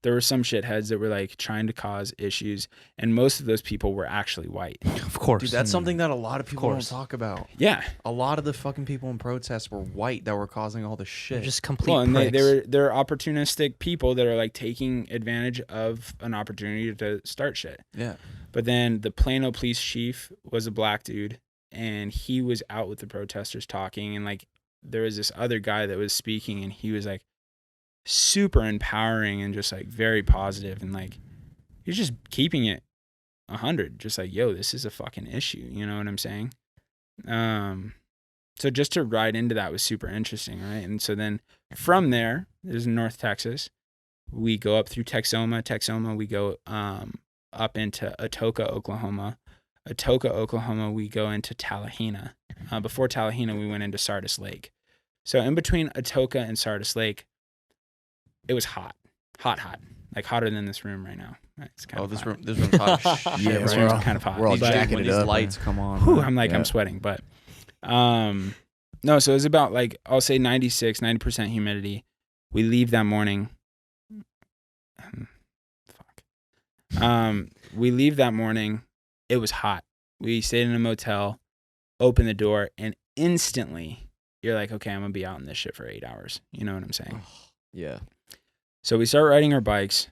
There were some shitheads that were like trying to cause issues, and most of those people were actually white. Of course. Dude, that's something that a lot of people don't course. talk about. Yeah. A lot of the fucking people in protests were white that were causing all the They're shit. just complete Well, and pricks. they're opportunistic people that are like taking advantage of an opportunity to start shit. Yeah. But then the Plano police chief was a black dude, and he was out with the protesters talking, and like there was this other guy that was speaking, and he was like super empowering and just like very positive, and like he's just keeping it 100, just like, yo, this is a fucking issue, you know what I'm saying? So just to ride into that was super interesting, right? And so then from there, there's North Texas, we go up through Texoma, we go up into Atoka, Oklahoma, we go into Tallahena. Before Tallahena, we went into Sardis Lake. So in between Atoka and Sardis Lake, it was hot, like hotter than this room right now. It's kind of this hot. room's hot as shit. Yeah, this right? room's kind of hot. we're all These, But- jacking when it these up. lights come on. Whew, I'm like, Yeah. I'm sweating, but no, so it was about like, I'll say 90% humidity. We leave that morning. We leave that morning. It was hot. We stayed in a motel, opened the door, and instantly you're like, okay, I'm gonna be out in this shit for 8 hours. You know what I'm saying? Yeah. So we start riding our bikes,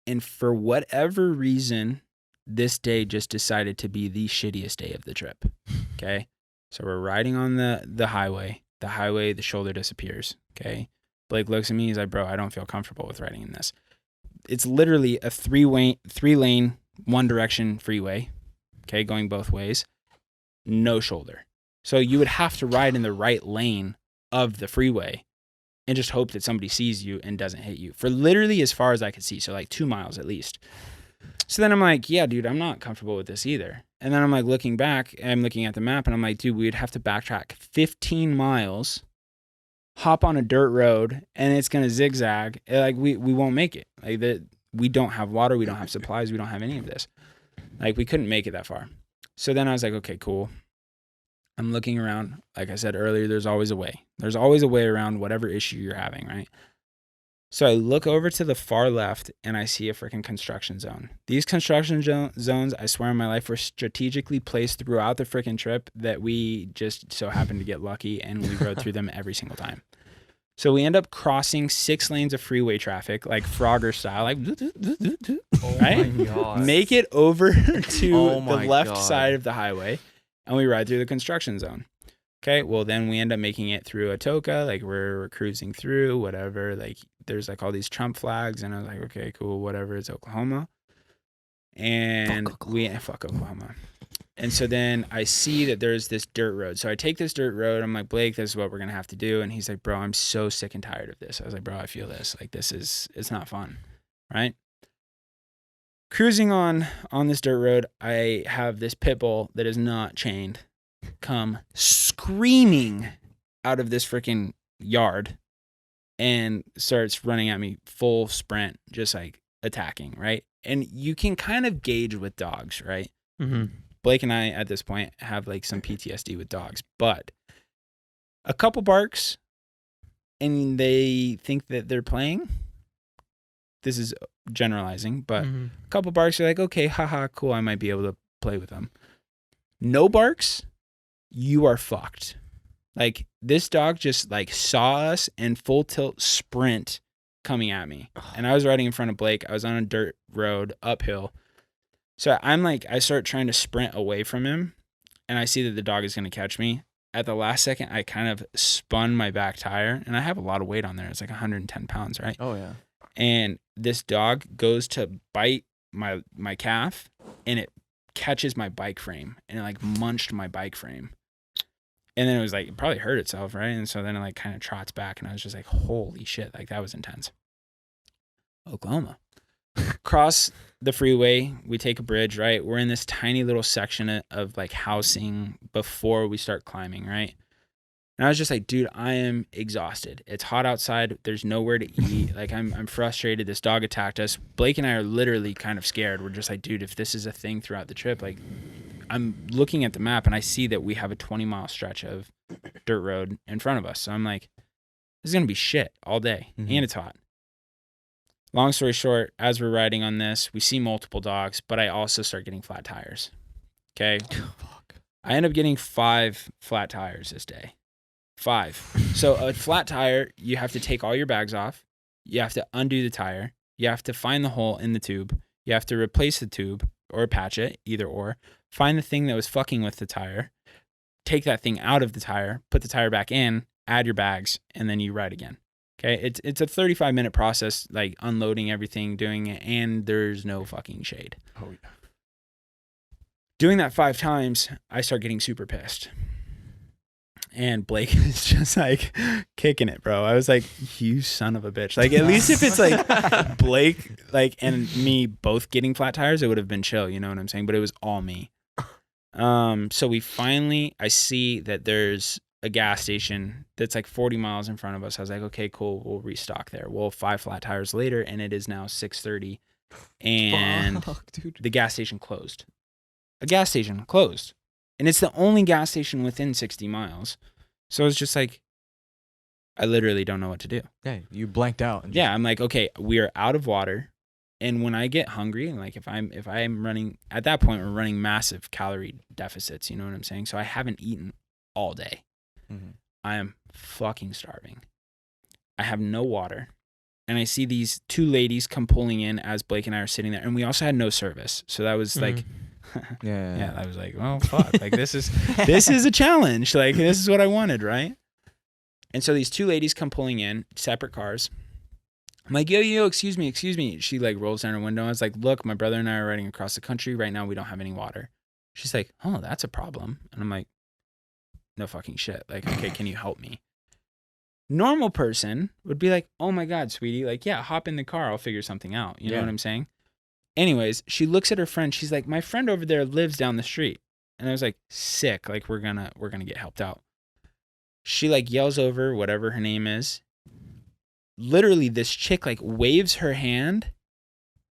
and for whatever reason, this day just decided to be the shittiest day of the trip. Okay. So we're riding on the highway. The shoulder disappears. Okay. Blake looks at me. He's like, bro, I don't feel comfortable with riding in this. It's literally a three lane, one direction freeway. Okay. Going both ways. No shoulder. So you would have to ride in the right lane of the freeway and just hope that somebody sees you and doesn't hit you for literally as far as I could see. So like 2 miles at least. So then I'm like, yeah, dude, I'm not comfortable with this either. And then I'm like looking back, I'm looking at the map, and I'm like, dude, we'd have to backtrack 15 miles, hop on a dirt road, and it's going to zigzag. Like we won't make it. Like we don't have water. We don't have supplies. We don't have any of this. Like we couldn't make it that far. So then I was like, okay, cool. I'm looking around. Like I said earlier, there's always a way. There's always a way around whatever issue you're having, right? So I look over to the far left, and I see a freaking construction zone. These construction zones, I swear on my life, were strategically placed throughout the freaking trip that we just so happened to get lucky, and we rode through them every single time. So we end up crossing 6 lanes of freeway traffic, like Frogger style, like Oh right? my god. Make it over to Oh the my left God. side of the highway, and we ride through the construction zone. Okay, well then we end up making it through Atoka, like we're cruising through, whatever, like there's like all these Trump flags, and I was like, okay, cool, whatever, it's Oklahoma. And fuck Oklahoma. And so then I see that there's this dirt road. So I take this dirt road, I'm like, Blake, this is what we're gonna have to do. And he's like, bro, I'm so sick and tired of this. I was like, bro, I feel this. Like it's not fun. Right? Cruising on this dirt road, I have this pit bull that is not chained come screaming out of this freaking yard and starts running at me full sprint, just like attacking, right? And you can kind of gauge with dogs, right? Mm-hmm. Blake and I at this point have like some PTSD with dogs, but a couple barks and they think that they're playing. This is generalizing, but Mm-hmm. a couple barks are like, okay, haha, cool, I might be able to play with them. No barks, you are fucked. Like this dog just like saw us and full tilt sprint coming at me. And I was riding in front of Blake. I was on a dirt road uphill. So I'm like, I start trying to sprint away from him, and I see that the dog is going to catch me. At the last second, I kind of spun my back tire, and I have a lot of weight on there. It's like 110 pounds, right? Oh yeah. And this dog goes to bite my calf, and it catches my bike frame, and it like munched my bike frame. And then it was like, it probably hurt itself, right? And so then it like kind of trots back, and I was just like, holy shit, like that was intense. Oklahoma. Cross the freeway, we take a bridge, right? We're in this tiny little section of like housing before we start climbing, right? And I was just like, dude, I am exhausted. It's hot outside. There's nowhere to eat. Like, I'm frustrated. This dog attacked us. Blake and I are literally kind of scared. We're just like, dude, if this is a thing throughout the trip, like, I'm looking at the map and I see that we have a 20-mile stretch of dirt road in front of us. So I'm like, this is going to be shit all day. Mm-hmm. And it's hot. Long story short, as we're riding on this, we see multiple dogs, but I also start getting flat tires. Okay. I end up getting 5 flat tires this day. 5. So a flat tire, you have to take all your bags off. You have to undo the tire. You have to find the hole in the tube. You have to replace the tube or patch it, either or. Find the thing that was fucking with the tire. Take that thing out of the tire, put the tire back in, add your bags, and then you ride again. Okay, it's a 35-minute process, like unloading everything, doing it, and there's no fucking shade. Oh yeah. Doing that 5 times, I start getting super pissed. And Blake is just like kicking it, bro. I was like, you son of a bitch. Like, at least if it's like Blake, like, and me both getting flat tires, it would have been chill. You know what I'm saying? But it was all me. So I see that there's a gas station that's like 40 miles in front of us. I was like, okay, cool. We'll restock there. Well, 5 flat tires later, and it is now 6:30, and the gas station closed. A gas station closed. And it's the only gas station within 60 miles. So it's just like, I literally don't know what to do. Yeah, you blanked out. And Yeah, I'm like, okay, we are out of water. And when I get hungry, like if I'm running, at that point, we're running massive calorie deficits. You know what I'm saying? So I haven't eaten all day. Mhm. I am fucking starving. I have no water. And I see these 2 ladies come pulling in as Blake and I are sitting there. And we also had no service. So that was like... Yeah. I was like, oh fuck, like this is a challenge. Like, this is what I wanted, right? And so these 2 ladies come pulling in, separate cars. I'm like, yo, excuse me. She like rolls down her window. I was like, look, my brother and I are riding across the country right now. We don't have any water. She's like, oh, that's a problem. And I'm like, no fucking shit. Like, okay, can you help me? Normal person would be like, oh my God, sweetie. Like, yeah, hop in the car. I'll figure something out. You know what I'm saying? Anyways, she looks at her friend. She's like, my friend over there lives down the street. And I was like, sick. Like, we're gonna get helped out. She like yells over whatever her name is. Literally, this chick like waves her hand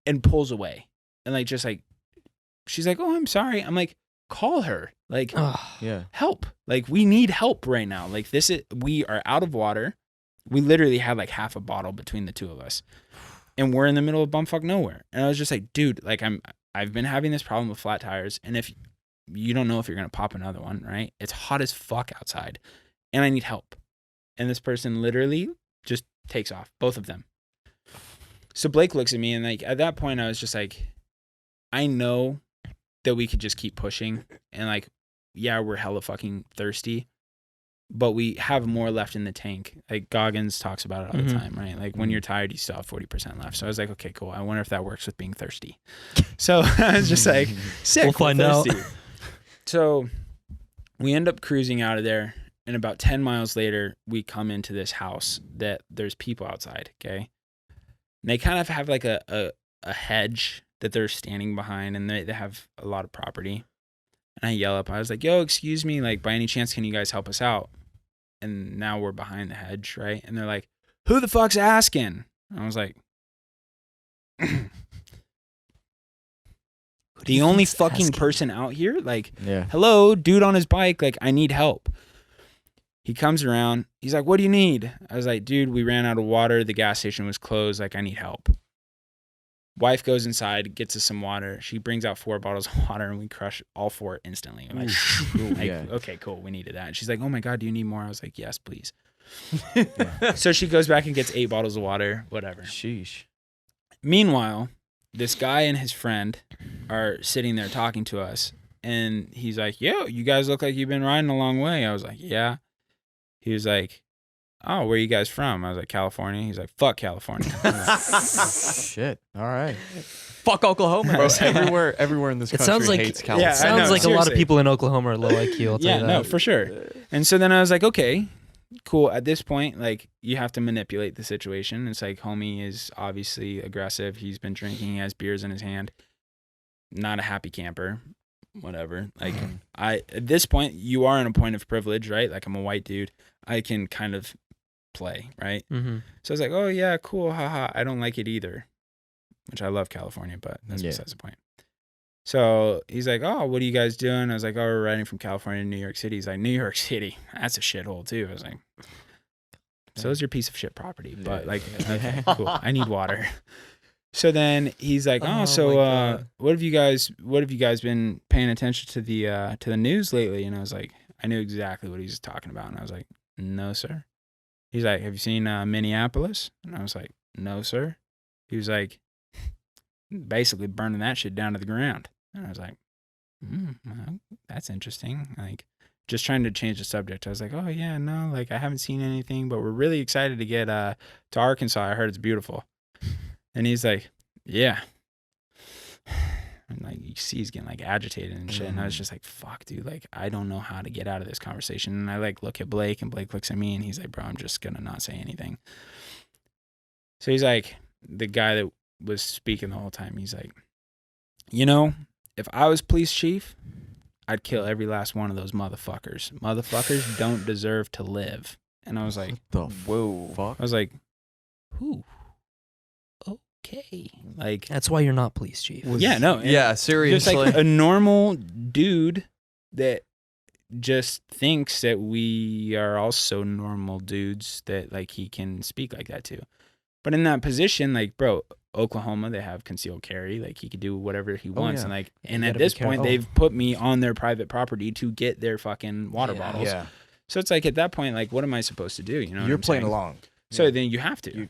and pulls away. And like, just like, she's like, oh, I'm sorry. I'm like, call her. Like, help. Like, we need help right now. Like, we are out of water. We literally had like half a bottle between the 2 of us. And we're in the middle of bumfuck nowhere. And I was just like, dude, like I've been having this problem with flat tires. And if you don't know if you're going to pop another one, right? It's hot as fuck outside and I need help. And this person literally just takes off, both of them. So Blake looks at me and like, at that point I was just like, I know that we could just keep pushing and like, yeah, we're hella fucking thirsty, but we have more left in the tank. Like Goggins talks about it all the time, right? Like when you're tired, you still have 40% left. So I was like, okay, cool. I wonder if that works with being thirsty. So I was just like, sick. We'll find out. So we end up cruising out of there. And about 10 miles later, we come into this house that there's people outside. Okay. And they kind of have like a hedge that they're standing behind and they have a lot of property. And I yell up, I was like, yo, excuse me, like, by any chance, can you guys help us out? And now we're behind the hedge, right? And they're like, who the fuck's asking? And I was like, the only fucking person out here? Like, hello, dude on his bike, like, I need help. He comes around, he's like, what do you need? I was like, dude, we ran out of water. The gas station was closed. Like, I need help. Wife goes inside, gets us some water. She brings out 4 bottles of water, and we crush all 4 instantly. I'm like, okay, cool. We needed that. And she's like, oh my God, do you need more? I was like, yes, please. So she goes back and gets 8 bottles of water, whatever. Sheesh. Meanwhile, this guy and his friend are sitting there talking to us, and he's like, yo, you guys look like you've been riding a long way. I was like, yeah. He was like, oh, where are you guys from? I was like, California. He's like, fuck California. Shit. All right. Fuck Oklahoma. Bro, everywhere in this country hates California. It sounds like seriously. a lot of people in Oklahoma are low IQ. I'll tell you that. No, for sure. And so then I was like, okay, cool. At this point, like, you have to manipulate the situation. It's like, homie is obviously aggressive. He's been drinking. He has beers in his hand. Not a happy camper. whatever. Like at this point, you are in a point of privilege, right? Like I'm a white dude. I can kind of play, right? Mm-hmm. So I was like, oh yeah, cool, haha. I don't like it either, which I love California, but that's besides the point. So he's like, oh, what are you guys doing? I was like, oh, we're riding from California to New York City. He's like, New York City, that's a shithole too. I was like, so is your piece of shit property, but like, okay, cool. I need water. So then he's like, what have you guys been paying attention to the news lately? And I was like, I knew exactly what he was talking about, and I was like, no, sir. He's like, have you seen Minneapolis? And I was like, no, sir. He was like, basically burning that shit down to the ground. And I was like, well, that's interesting. Like, just trying to change the subject. I was like, oh yeah, no, like I haven't seen anything, but we're really excited to get to Arkansas. I heard it's beautiful. And he's like, yeah. And like you see he's getting like agitated and shit. And I was just like, fuck, dude, like I don't know how to get out of this conversation. And I like look at Blake, and Blake looks at me, and he's like, bro, I'm just gonna not say anything. So he's like, the guy that was speaking the whole time, he's like, you know, if I was police chief, I'd kill every last one of those motherfuckers. Motherfuckers don't deserve to live. And I was like, whoa. I was like, who? Okay. Like, That's why you're not police chief. yeah, no. Yeah, Just seriously. like a normal dude that just thinks that we are also normal dudes that like he can speak like that too. But in that position, like, bro, Oklahoma, they have concealed carry. Like, he could do whatever he wants. yeah. And like, Yeah, and you at gotta be this point, careful. they've put me on their private property to get their fucking water bottles. Yeah. So it's like, at that point, like, what am I supposed to do? You know, what You're I'm playing saying? along. So then you have to.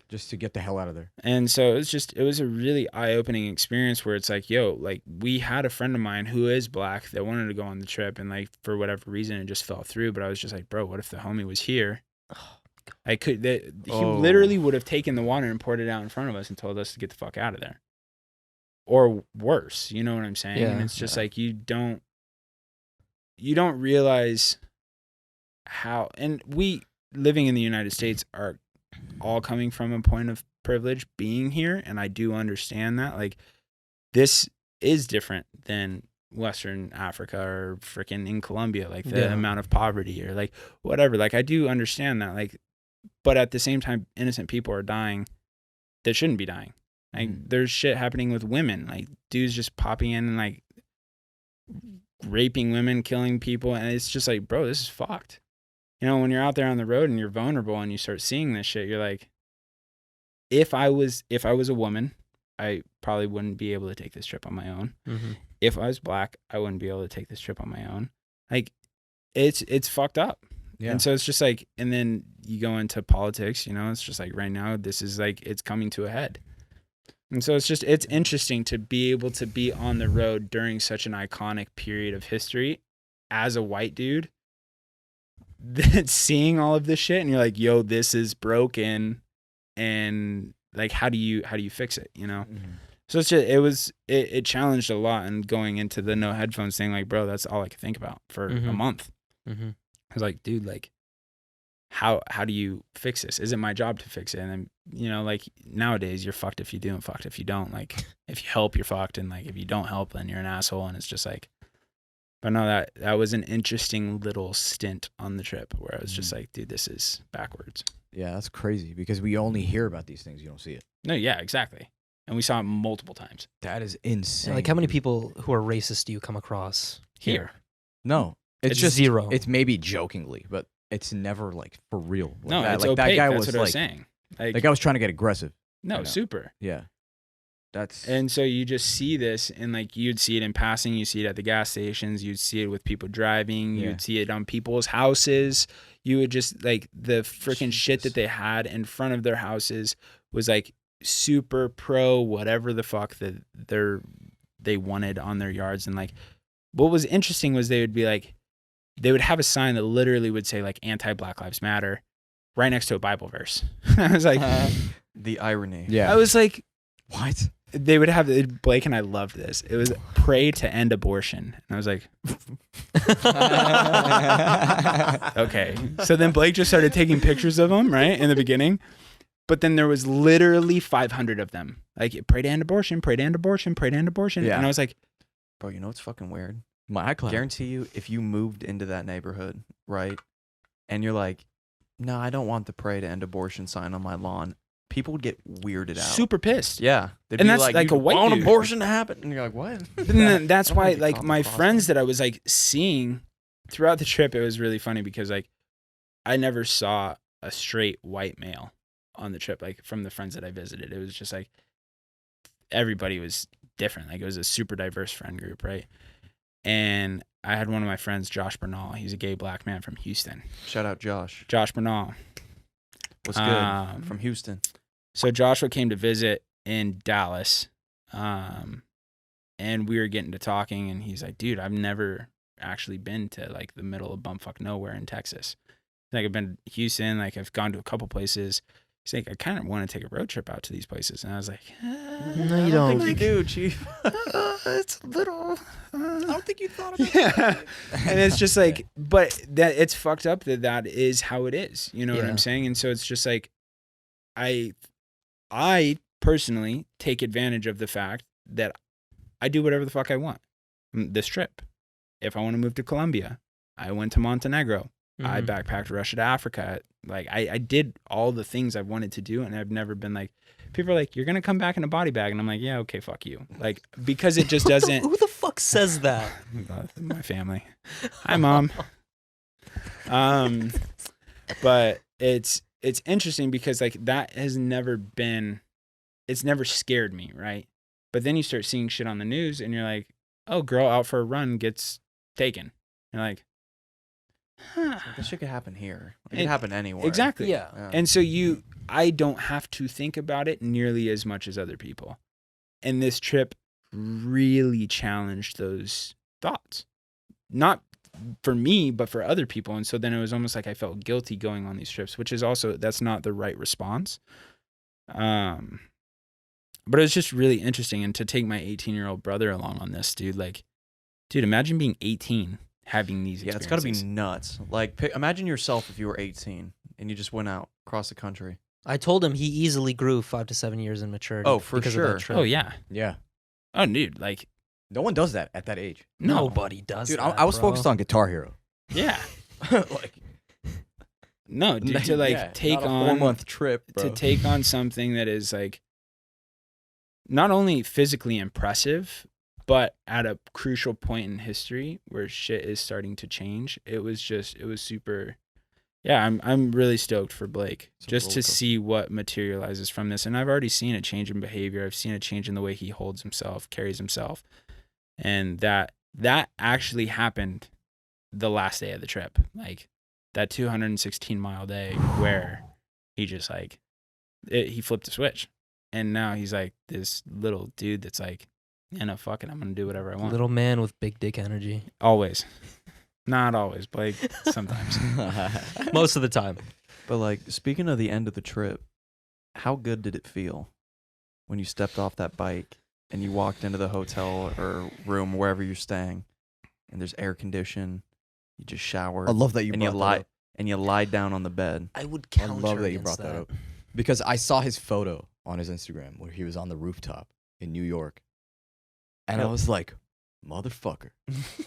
Just to get the hell out of there. And so it was a really eye-opening experience where it's like, yo, like we had a friend of mine who is black that wanted to go on the trip, and like for whatever reason it just fell through. But I was just like, bro, what if the homie was here? He literally would have taken the water and poured it out in front of us and told us to get the fuck out of there. Or worse, you know what I'm saying? Yeah. And it's just like you don't realize how, and we living in the United States are all coming from a point of privilege being here, and I do understand that. Like, this is different than Western Africa or freaking in Colombia, like the amount of poverty or like whatever. Like, I do understand that. Like, but at the same time, innocent people are dying that shouldn't be dying. Like, there's shit happening with women, like dudes just popping in and like raping women, killing people, and it's just like, bro, this is fucked. You know, when you're out there on the road and you're vulnerable and you start seeing this shit, you're like, if I was a woman, I probably wouldn't be able to take this trip on my own. Mm-hmm. If I was black, I wouldn't be able to take this trip on my own. Like, it's fucked up. Yeah. And so it's just like, and then you go into politics, you know, it's just like right now, this is like, it's coming to a head. And so it's interesting to be able to be on the road during such an iconic period of history as a white dude that's seeing all of this shit, and you're like, yo, this is broken, and like, how do you fix it, you know? So it's just, it challenged a lot. And going into the no headphones thing, like, bro, that's all I could think about for a month. I was like, dude, like, how do you fix this? Is it my job to fix it? And then, you know, like nowadays you're fucked if you do and fucked if you don't. Like, if you help, you're fucked, and like if you don't help, then you're an asshole. And it's just like, but no, that was an interesting little stint on the trip where I was just like, dude, this is backwards. Yeah, that's crazy because we only hear about these things. You don't see it. No, yeah, exactly. And we saw it multiple times. That is insane. Like, how many dude. people who are racist do you come across Here. No, It's just zero. It's maybe jokingly, but it's never like for real. Like No, that. it's Like opaque. that guy That's was what I was like, saying. Like, that guy was trying to get aggressive. no, I know. super. Yeah, that's And so you just see this, and like you'd see it in passing, you see it at the gas stations, you'd see it with people driving, Yeah. you'd see it on people's houses. You would just like the freaking shit that they had in front of their houses was like super pro whatever the fuck that they wanted on their yards. And like what was interesting was they would have a sign that literally would say like anti-Black Lives Matter right next to a Bible verse. I was like, The irony. yeah. I was like, what? they would have, Blake and I loved this. It was pray to end abortion. And I was like, okay. So then Blake just started taking pictures of them, right, in the beginning. But then there was literally 500 of them. Like, pray to end abortion, pray to end abortion, pray to end abortion. Yeah. And I was like, Bro, you know what's fucking weird? My iCloud. Guarantee you, if you moved into that neighborhood, right, and you're like, no, I don't want the pray to end abortion sign on my lawn, people would get weirded out. Super pissed. Yeah. They'd And be that's like "You a white want dude." abortion to happen? And you're like, what? And then that's I don't why, think you like, caught my the friends crossfire. that I was like seeing throughout the trip, it was really funny because like I never saw a straight white male on the trip. Like from the friends that I visited, it was just like everybody was different. Like it was a super diverse friend group, right? And I had one of my friends, Josh Bernal. He's a gay black man from Houston. Shout out Josh. Josh Bernal. What's good? From Houston. So Joshua came to visit in Dallas, and we were getting to talking, and he's like, dude, I've never actually been to like the middle of bumfuck nowhere in Texas. Like I've been to Houston, like I've gone to a couple places. He's like, I kind of want to take a road trip out to these places. And I was like, No, you don't. think you do, Chief. it's a little. I don't think you thought about Yeah. And it's just like, but that it's fucked up that is how it is. You know what Yeah. I'm saying? And so it's just like, I personally take advantage of the fact that I do whatever the fuck I want. This trip, if I want to move to Colombia, I went to Montenegro. I Mhm. backpacked Russia to Africa. Like I did all the things I've wanted to do, and I've never been like, people are like, you're gonna come back in a body bag, and I'm like, yeah, okay, fuck you. Like because it just doesn't. Who the fuck says that? My family. Hi, Mom. But it's interesting because like that has never been, it's never scared me, right? But then you start seeing shit on the news, and you're like, oh, girl out for a run gets taken. You're like, huh. This shit could happen here. It It- could happen anywhere. Exactly. Yeah. Yeah. And so I don't have to think about it nearly as much as other people. And this trip really challenged those thoughts. Not for me, but for other people. And so then it was almost like I felt guilty going on these trips, which is also, that's not the right response. But it was just really interesting. And to take my 18-year-old brother along on this, dude, like, dude, imagine being 18, having these Yeah, experiences. it's got to be nuts. Like, imagine yourself if you were 18 and you just went out across the country. I told him he easily grew 5 to 7 years in maturity. Oh, for because of sure. that trip. Oh, yeah. Yeah. Oh, dude, like, No one does that at that age. no. Nobody does. Dude, that, I was bro. focused on Guitar Hero. Yeah. Like, No, dude, to like yeah, take not a on 4-month trip, bro. to take on something that is like not only physically impressive, but at a crucial point in history where shit is starting to change. It was super. Yeah, I'm really stoked for Blake It's a just roller to coaster. see what materializes from this. And I've already seen a change in behavior. I've seen a change in the way he holds himself, carries himself. And that actually happened the last day of the trip. Like that 216-mile day where he just like he flipped a switch. And now he's like this little dude that's like, yeah, no, fuck it, I'm gonna do whatever I want. Little man with big dick energy. Always. Not always, Blake. Sometimes. Most of the time. But, like, speaking of the end of the trip, how good did it feel when you stepped off that bike and you walked into the hotel or room, wherever you're staying, and there's air condition, you just showered, I love that you and brought that up. and you lied down on the bed. I would I counter love that you against brought that up. Because I saw his photo on his Instagram where he was on the rooftop in New York. And I Yep. was like, motherfucker.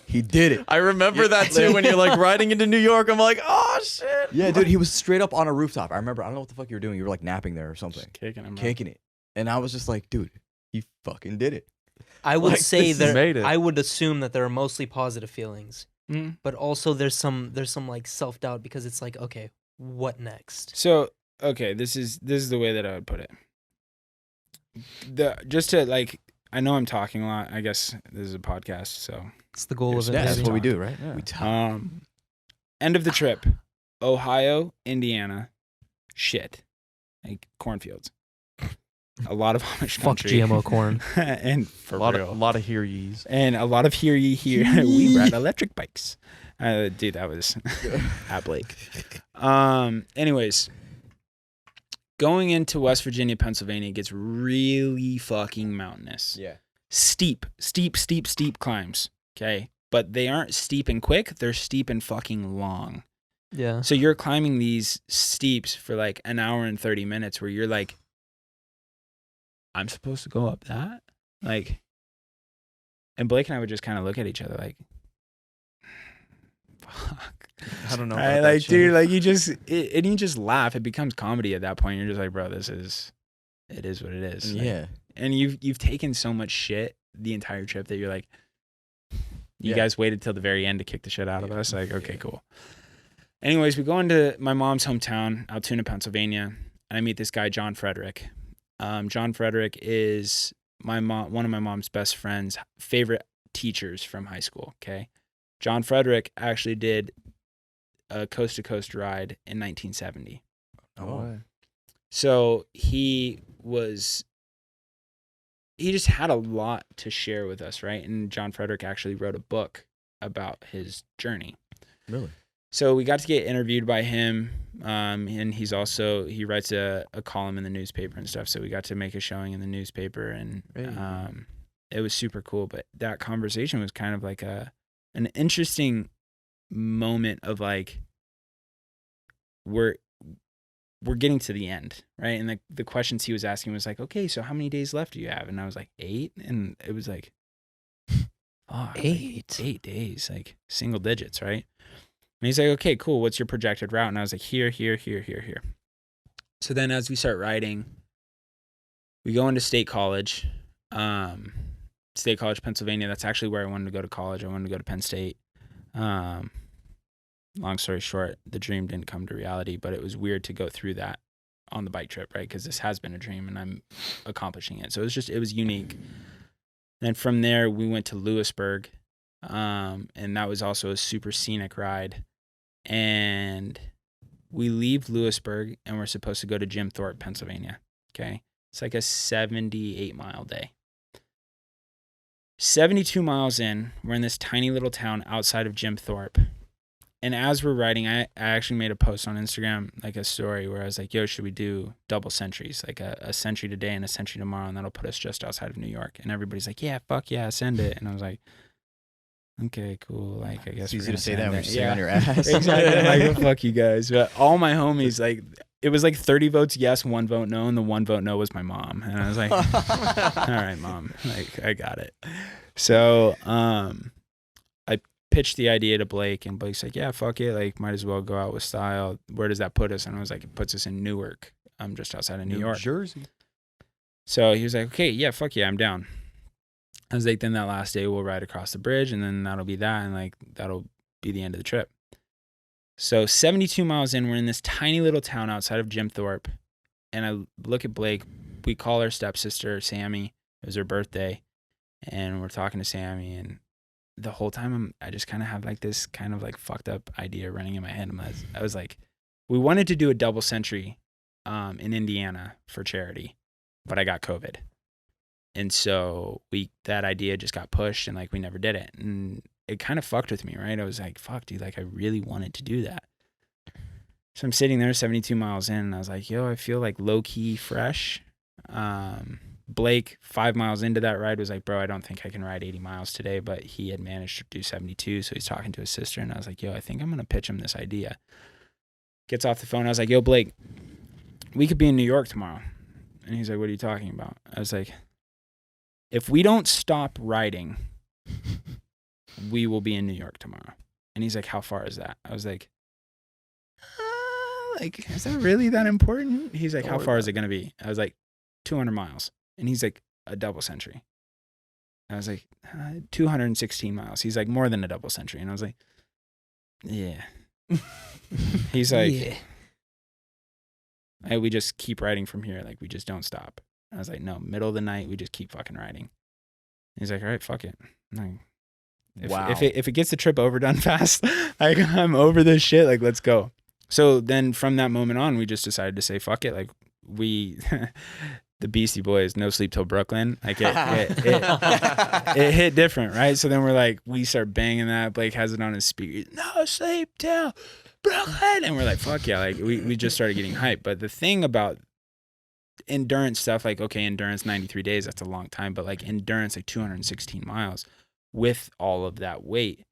He did it. I remember that too when you're like riding into New York. I'm like, oh shit. Yeah, dude, he was straight up on a rooftop. I remember, I don't know what the fuck you were doing. You were like napping there or something. Kicking him. Kicking it. And I was just like, dude, he fucking did it. I would Like, say this- You made that it. I would assume that there are mostly positive feelings, Mm. but also there's some like self-doubt because it's like, okay, what next? So, okay, this is the way that I would put it. Just to like, I know I'm talking a lot. I guess this is a podcast, so It's the goal of it. Yeah, that's baby. what we do, right? Yeah. We talk. end of the trip, Ohio, Indiana, shit, like cornfields. A lot of Amish Fuck country. GMO corn. And for A lot real. of hear ye's. And a lot of hear ye here. We ride electric bikes. Dude, that was at Blake. Anyways, going into West Virginia, Pennsylvania gets really fucking mountainous. Yeah. Steep climbs. Okay. But they aren't steep and quick. They're steep and fucking long. Yeah. So you're climbing these steeps for like an hour and 30 minutes where you're like, I'm supposed to go up that? Like, And Blake and I would just kind of look at each other like, fuck. I don't know. Right? About that Like, shit. dude, like you just laugh. It becomes comedy at that point. You're just like, bro, it is what it is. Like, Yeah. and you've taken so much shit the entire trip that you're like, you guys waited till the very end to kick the shit out of us. Like, okay, cool. Anyways, we go into my mom's hometown, Altoona, Pennsylvania, and I meet this guy, John Frederick. John Frederick is one of my mom's best friend's favorite teachers from high school. Okay. John Frederick actually did a coast to coast ride in 1970. Oh. So he just had a lot to share with us, right? And John Frederick actually wrote a book about his journey. Really? So we got to get interviewed by him, and he writes a column in the newspaper and stuff. So we got to make a showing in the newspaper, and it was super cool. But that conversation was kind of like an interesting moment of like we're getting to the end, right? And the questions he was asking was like, okay, so how many days left do you have? And I was like, 8, and it was like, oh, 8? like 8 days, like single digits, right? And he's like, okay, cool. What's your projected route? And I was like, here. So then as we start riding, we go into State College, Pennsylvania. That's actually where I wanted to go to college. I wanted to go to Penn State. Long story short, the dream didn't come to reality, but it was weird to go through that on the bike trip, right? Because this has been a dream and I'm accomplishing it. So it was unique. Then from there, we went to Lewisburg, and that was also a super scenic ride. And we leave Lewisburg and we're supposed to go to Jim Thorpe, Pennsylvania. Okay. It's like a 78-mile day. 72 miles in, we're in this tiny little town outside of Jim Thorpe. And as we're riding, I actually made a post on Instagram, like a story where I was like, yo, should we do double centuries? Like a century today and a century tomorrow, and that'll put us just outside of New York. And everybody's like, yeah, fuck yeah, send it. And I was like, okay, cool. Like, I guess It's easy to say that when you're sitting on your ass. ass. Exactly. I'm like, well, fuck you guys. But all my homies, like, it was like 30 votes yes, 1 vote no, and the 1 vote no was my mom. And I was like, all right, mom, like, I got it. So I pitched the idea to Blake, and Blake's like, yeah, fuck it. Like, might as well go out with style. Where does that put us? And I was like, it puts us in Newark, just outside of New York. Jersey. So he was like, okay, yeah, fuck yeah, I'm down. I was like, then that last day we'll ride across the bridge, and then that'll be that, and like that'll be the end of the trip. So 72 miles in, we're in this tiny little town outside of Jim Thorpe, and I look at Blake. We call her stepsister Sammy. It was her birthday, and we're talking to Sammy, and the whole time I just kind of have like this kind of like fucked up idea running in my head. I was like, we wanted to do a double century in Indiana for charity, but I got COVID. And so that idea just got pushed, and like we never did it. And it kind of fucked with me, right? I was like, fuck, dude, like I really wanted to do that. So I'm sitting there 72 miles in, and I was like, yo, I feel like low key fresh. Blake, 5 miles into that ride, was like, bro, I don't think I can ride 80 miles today, but he had managed to do 72. So he's talking to his sister, and I was like, yo, I think I'm going to pitch him this idea. Gets off the phone. I was like, yo, Blake, we could be in New York tomorrow. And he's like, what are you talking about? I was like, if we don't stop riding, we will be in New York tomorrow. And he's like, how far is that? I was like, is that really that important? He's like, how far is it going to be? I was like, 200 miles. And he's like, a double century. I was like, 216 miles. He's like, more than a double century. And I was like, yeah. He's like, yeah. Hey, we just keep riding from here. Like, we just don't stop. I was like, no, middle of the night, we just keep fucking riding. He's like, all right, fuck it. Like, if it gets the trip overdone fast, like, I'm over this shit. Like, let's go. So then from that moment on, we just decided to say, fuck it. Like, the Beastie Boys, No Sleep Till Brooklyn. Like, it hit different, right? So then we're like, we start banging that. Blake has it on his speaker. No sleep till Brooklyn. And we're like, fuck yeah. Like, we just started getting hyped. But the thing about endurance stuff, like, okay, endurance 93 days, that's a long time, but like endurance, like 216 miles with all of that weight,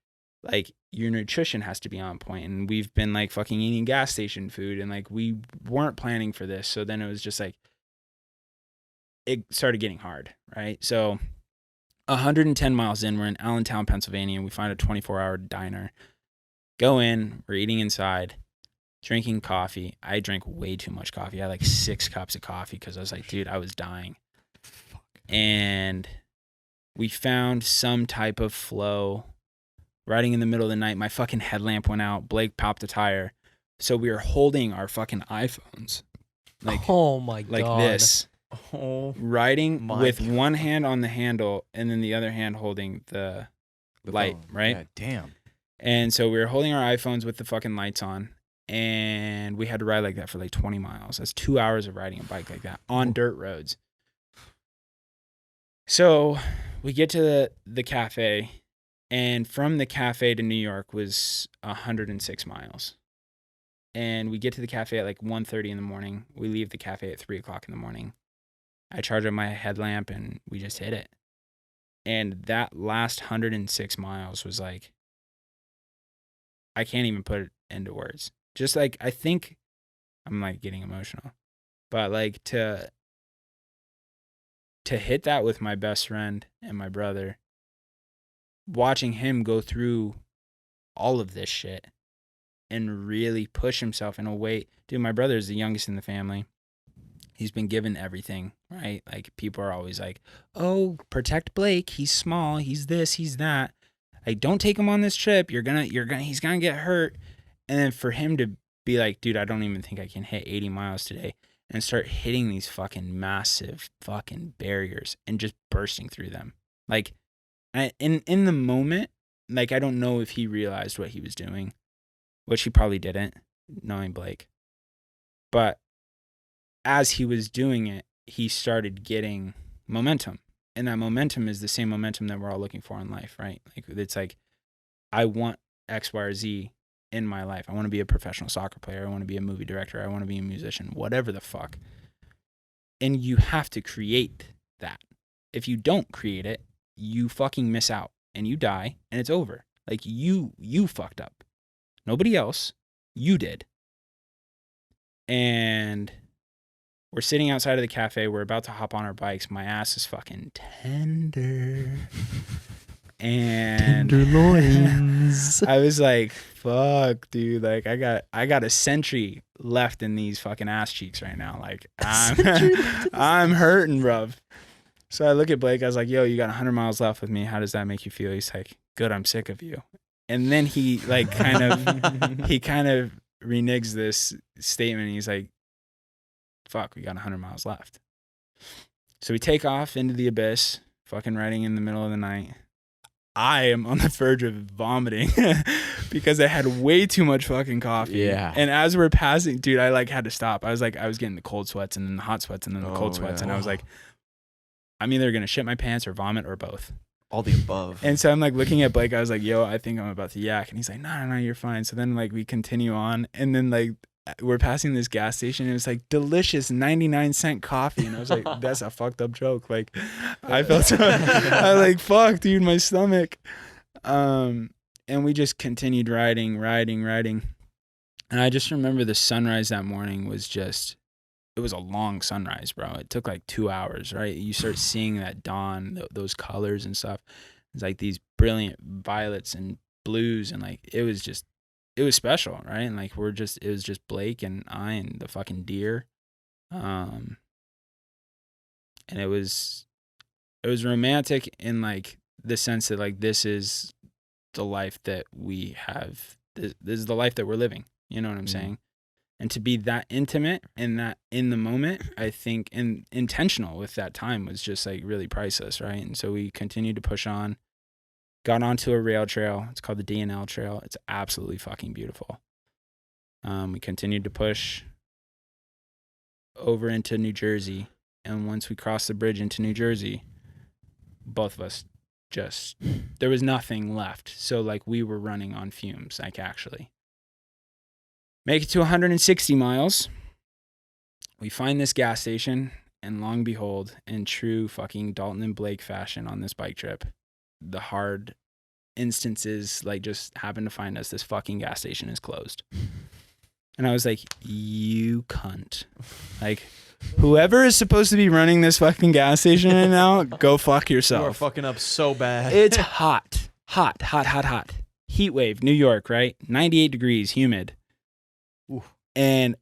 like your nutrition has to be on point. And we've been like fucking eating gas station food, and like we weren't planning for this. So then it was just like, it started getting hard, right? So 110 miles in, we're in Allentown, Pennsylvania, and we find a 24-hour diner. Go in, we're eating inside, drinking coffee. I drank way too much coffee. I had like 6 cups of coffee because I was like, dude, I was dying. And we found some type of flow. Riding in the middle of the night, my fucking headlamp went out. Blake popped a tire. So we were holding our fucking iPhones. Like, oh my God. Like this. Oh, Riding my with God. one hand on the handle and then the other hand holding the light, phone. right? Yeah, damn. And so we were holding our iPhones with the fucking lights on, and we had to ride like that for like 20 miles. That's 2 hours of riding a bike like that on dirt roads. So we get to the cafe, and from the cafe to New York was 106 miles. And we get to the cafe at like 1:30 in the morning. We leave the cafe at 3 o'clock in the morning. I charge up my headlamp, and we just hit it. And that last 106 miles was like, I can't even put it into words. Just like, I think I'm like getting emotional, but like to hit that with my best friend and my brother, watching him go through all of this shit and really push himself in a way. Dude, my brother is the youngest in the family. He's been given everything, right? Like, people are always like, oh, protect Blake. He's small. He's this, he's that. Like, don't take him on this trip. He's gonna get hurt. And then for him to be like, dude, I don't even think I can hit 80 miles today, and start hitting these fucking massive fucking barriers and just bursting through them. Like, in the moment, like, I don't know if he realized what he was doing, which he probably didn't, knowing Blake. But as he was doing it, he started getting momentum. And that momentum is the same momentum that we're all looking for in life, right? Like, it's like, I want X, Y, or Z in my life. I want to be a professional soccer player. I want to be a movie director. I want to be a musician, whatever the fuck. And you have to create that. If you don't create it, you fucking miss out and you die and it's over. Like, you fucked up. Nobody else. You did. And we're sitting outside of the cafe. We're about to hop on our bikes. My ass is fucking tender. And Tenderloins. I was like, fuck, dude. Like, I got a century left in these fucking ass cheeks right now. Like, I'm hurting, bruv. So I look at Blake. I was like, yo, you got 100 miles left with me. How does that make you feel? He's like, good, I'm sick of you. And then he like kind of reneges this statement. He's like, fuck, we got 100 miles left. So we take off into the abyss, fucking riding in the middle of the night. I am on the verge of vomiting because I had way too much fucking coffee. Yeah. And as we're passing, dude, I like had to stop. I was getting the cold sweats and then the hot sweats and then the cold sweats. Yeah. And I was like, I'm either going to shit my pants or vomit or both. all the above. And so I'm like looking at Blake. I was like, yo, I think I'm about to yak. And he's like, no, you're fine. So then like we continue on. And then like we're passing this gas station. And it was like delicious 99-cent coffee. And I was like, that's a fucked up joke. Like I felt so, I was like, fuck, dude, my stomach. And we just continued riding. And I just remember the sunrise that morning was just, it was a long sunrise, bro. It took like 2 hours, right? You start seeing that dawn, those colors and stuff. It's like these brilliant violets and blues, and like it was special, right? And like it was just Blake and I and the fucking deer. And it was romantic in like the sense that like this is the life that we have. This is the life that we're living. You know what I'm saying? And to be that intimate and that in the moment, I think, and intentional with that time was just like really priceless, right? And so we continued to push on, got onto a rail trail. It's called the D&L Trail. It's absolutely fucking beautiful. We continued to push over into New Jersey. And once we crossed the bridge into New Jersey, both of us there was nothing left. So like we were running on fumes, like actually. Make it to 160 miles. We find this gas station, and long behold, in true fucking Dalton and Blake fashion on this bike trip, the hard instances like just happen to find us. This fucking gas station is closed. And I was like, you cunt. Like, Whoever is supposed to be running this fucking gas station right now, go fuck You are yourself. fucking up so bad. It's hot. Heat wave, New York, right? 98 degrees, humid. Oof. And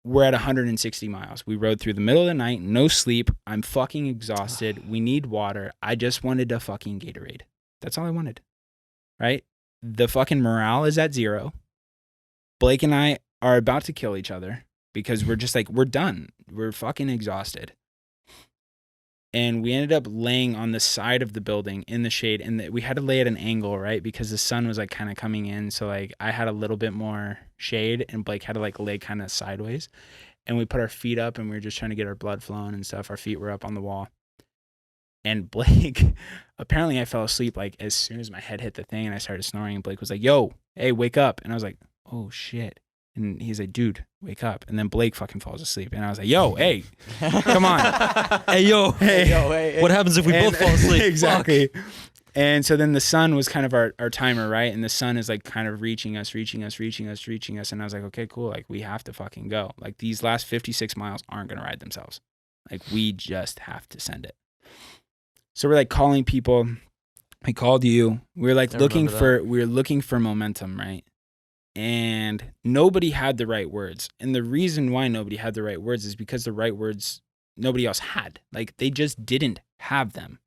we're at 160 miles. We rode through the middle of the night, no sleep. I'm fucking exhausted. We need water. I just wanted a fucking Gatorade. That's all I wanted, right? The fucking morale is at 0. Blake and I are about to kill each other because we're just like, we're done. We're fucking exhausted. And we ended up laying on the side of the building in the shade, and we had to lay at an angle, right? Because the sun was like kind of coming in. So like I had a little bit more shade, and Blake had to like lay kind of sideways. And we put our feet up, and we were just trying to get our blood flowing and stuff. Our feet were up on the wall. And Blake, apparently I fell asleep like as soon as my head hit the thing, and I started snoring. And Blake was like, "Yo, hey, wake up!" And I was like, "Oh shit!" And he's like, "Dude, wake up!" And then Blake fucking falls asleep, and I was like, "Yo, hey, come on, Hey, yo. hey, What happens if we both fall asleep? Exactly. And so then the sun was kind of our timer, right? And the sun is like kind of reaching us. And I was like, okay, cool. Like we have to fucking go. Like these last 56 miles aren't going to ride themselves. Like we just have to send it. So we're like calling people. I called you. We were like looking for momentum, right? And nobody had the right words. And the reason why nobody had the right words is because the right words nobody else had. Like they just didn't have them.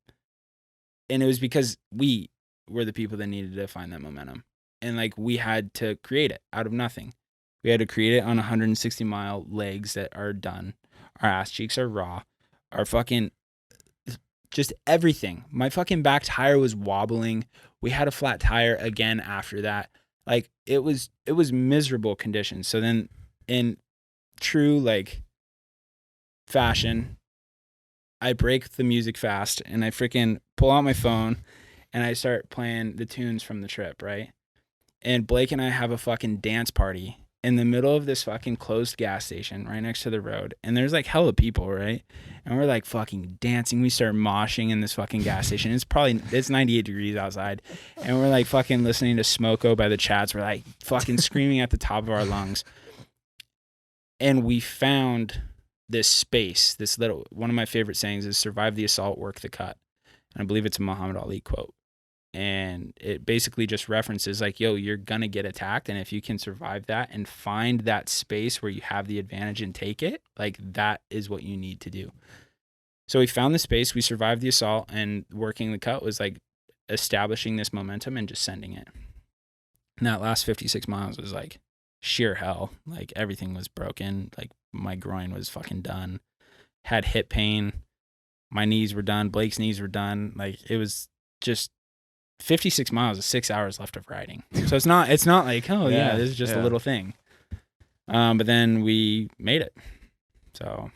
And it was because we were the people that needed to find that momentum. And like we had to create it out of nothing. We had to create it on 160-mile legs that are done. Our ass cheeks are raw. Our fucking just everything. My fucking back tire was wobbling. We had a flat tire again after that. Like it was miserable conditions. So then in true like fashion, I break the music fast and I freaking pull out my phone and I start playing the tunes from the trip, right? And Blake and I have a fucking dance party in the middle of this fucking closed gas station right next to the road. And there's like hella people, right? And we're like fucking dancing. We start moshing in this fucking gas station. It's 98 degrees outside. And we're like fucking listening to Smoko by the Chats. We're like fucking screaming at the top of our lungs. And we found this space, this little, one of my favorite sayings is survive the assault, work the cut. And I believe it's a Muhammad Ali quote. And it basically just references like, yo, you're going to get attacked. And if you can survive that and find that space where you have the advantage and take it, like that is what you need to do. So we found the space, we survived the assault, and working the cut was like establishing this momentum and just sending it. And that last 56 miles was like sheer hell. Like everything was broken. Like my groin was fucking done. Had hip pain. My knees were done. Blake's knees were done. Like it was just 56 miles is 6 hours left of riding. So it's not like, oh yeah, this is just a little thing. But then we made it. So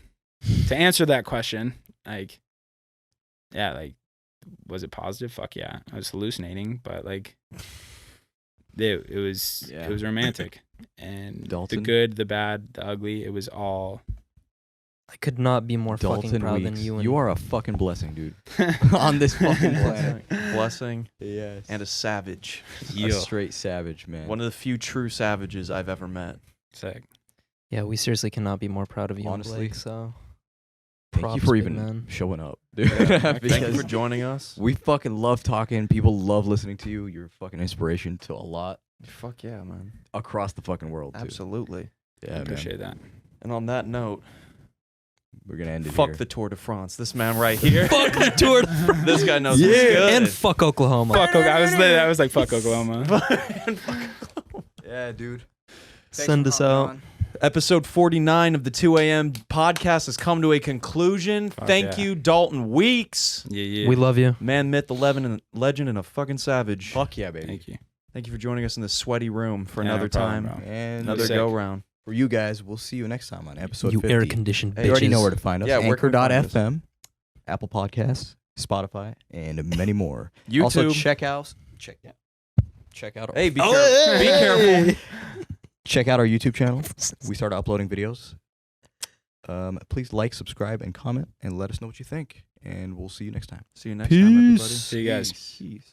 to answer that question, like, yeah, like, was it positive? Fuck yeah. I was hallucinating, but like it was romantic. And Dalton. The good, the bad, the ugly, it was all. I could not be more Dalton fucking proud Weeks. than you. And You are a fucking blessing, dude. On this fucking planet. Blessing Yes. and a savage. A straight savage, man. One of the few true savages I've ever met. Sick. Yeah, we seriously cannot be more proud of you, Honestly, Blake, so Thank you props, for big even man. showing up, dude. Thank you Because for joining us. we fucking love talking. People love listening to you. You're a fucking inspiration to a lot Fuck yeah, man. across the fucking world, too. Absolutely. Yeah, I man. appreciate that. And on that note, We're gonna end it fuck here. the Tour de France. This man right here. Fuck the Tour de France. This guy knows Yeah. what's good. And fuck Oklahoma. Fuck Oklahoma. I was like, fuck Oklahoma. Yeah, dude. Send us out. Episode 49 of the 2 a.m. podcast has come to a conclusion. Fuck Thank yeah. you, Dalton Weeks. Yeah. We love you. Man, myth, the legend, and a fucking savage. Fuck yeah, baby. Thank you. Thank you for joining us in this sweaty room for Yeah, another no problem, time. bro. And Another Sick. go round. for you guys, we'll see you next time on episode You 50. air-conditioned Hey, bitches. You already know where to find us. Yeah, where can we find us? Anchor.fm, Apple Podcasts, Spotify, and many more. YouTube. Also, check out. Hey, be, Oh, be careful. Check out our YouTube channel. We started uploading videos. Please like, subscribe, and comment, and let us know what you think. And we'll see you next time. See you next time, everybody. See you guys. Peace.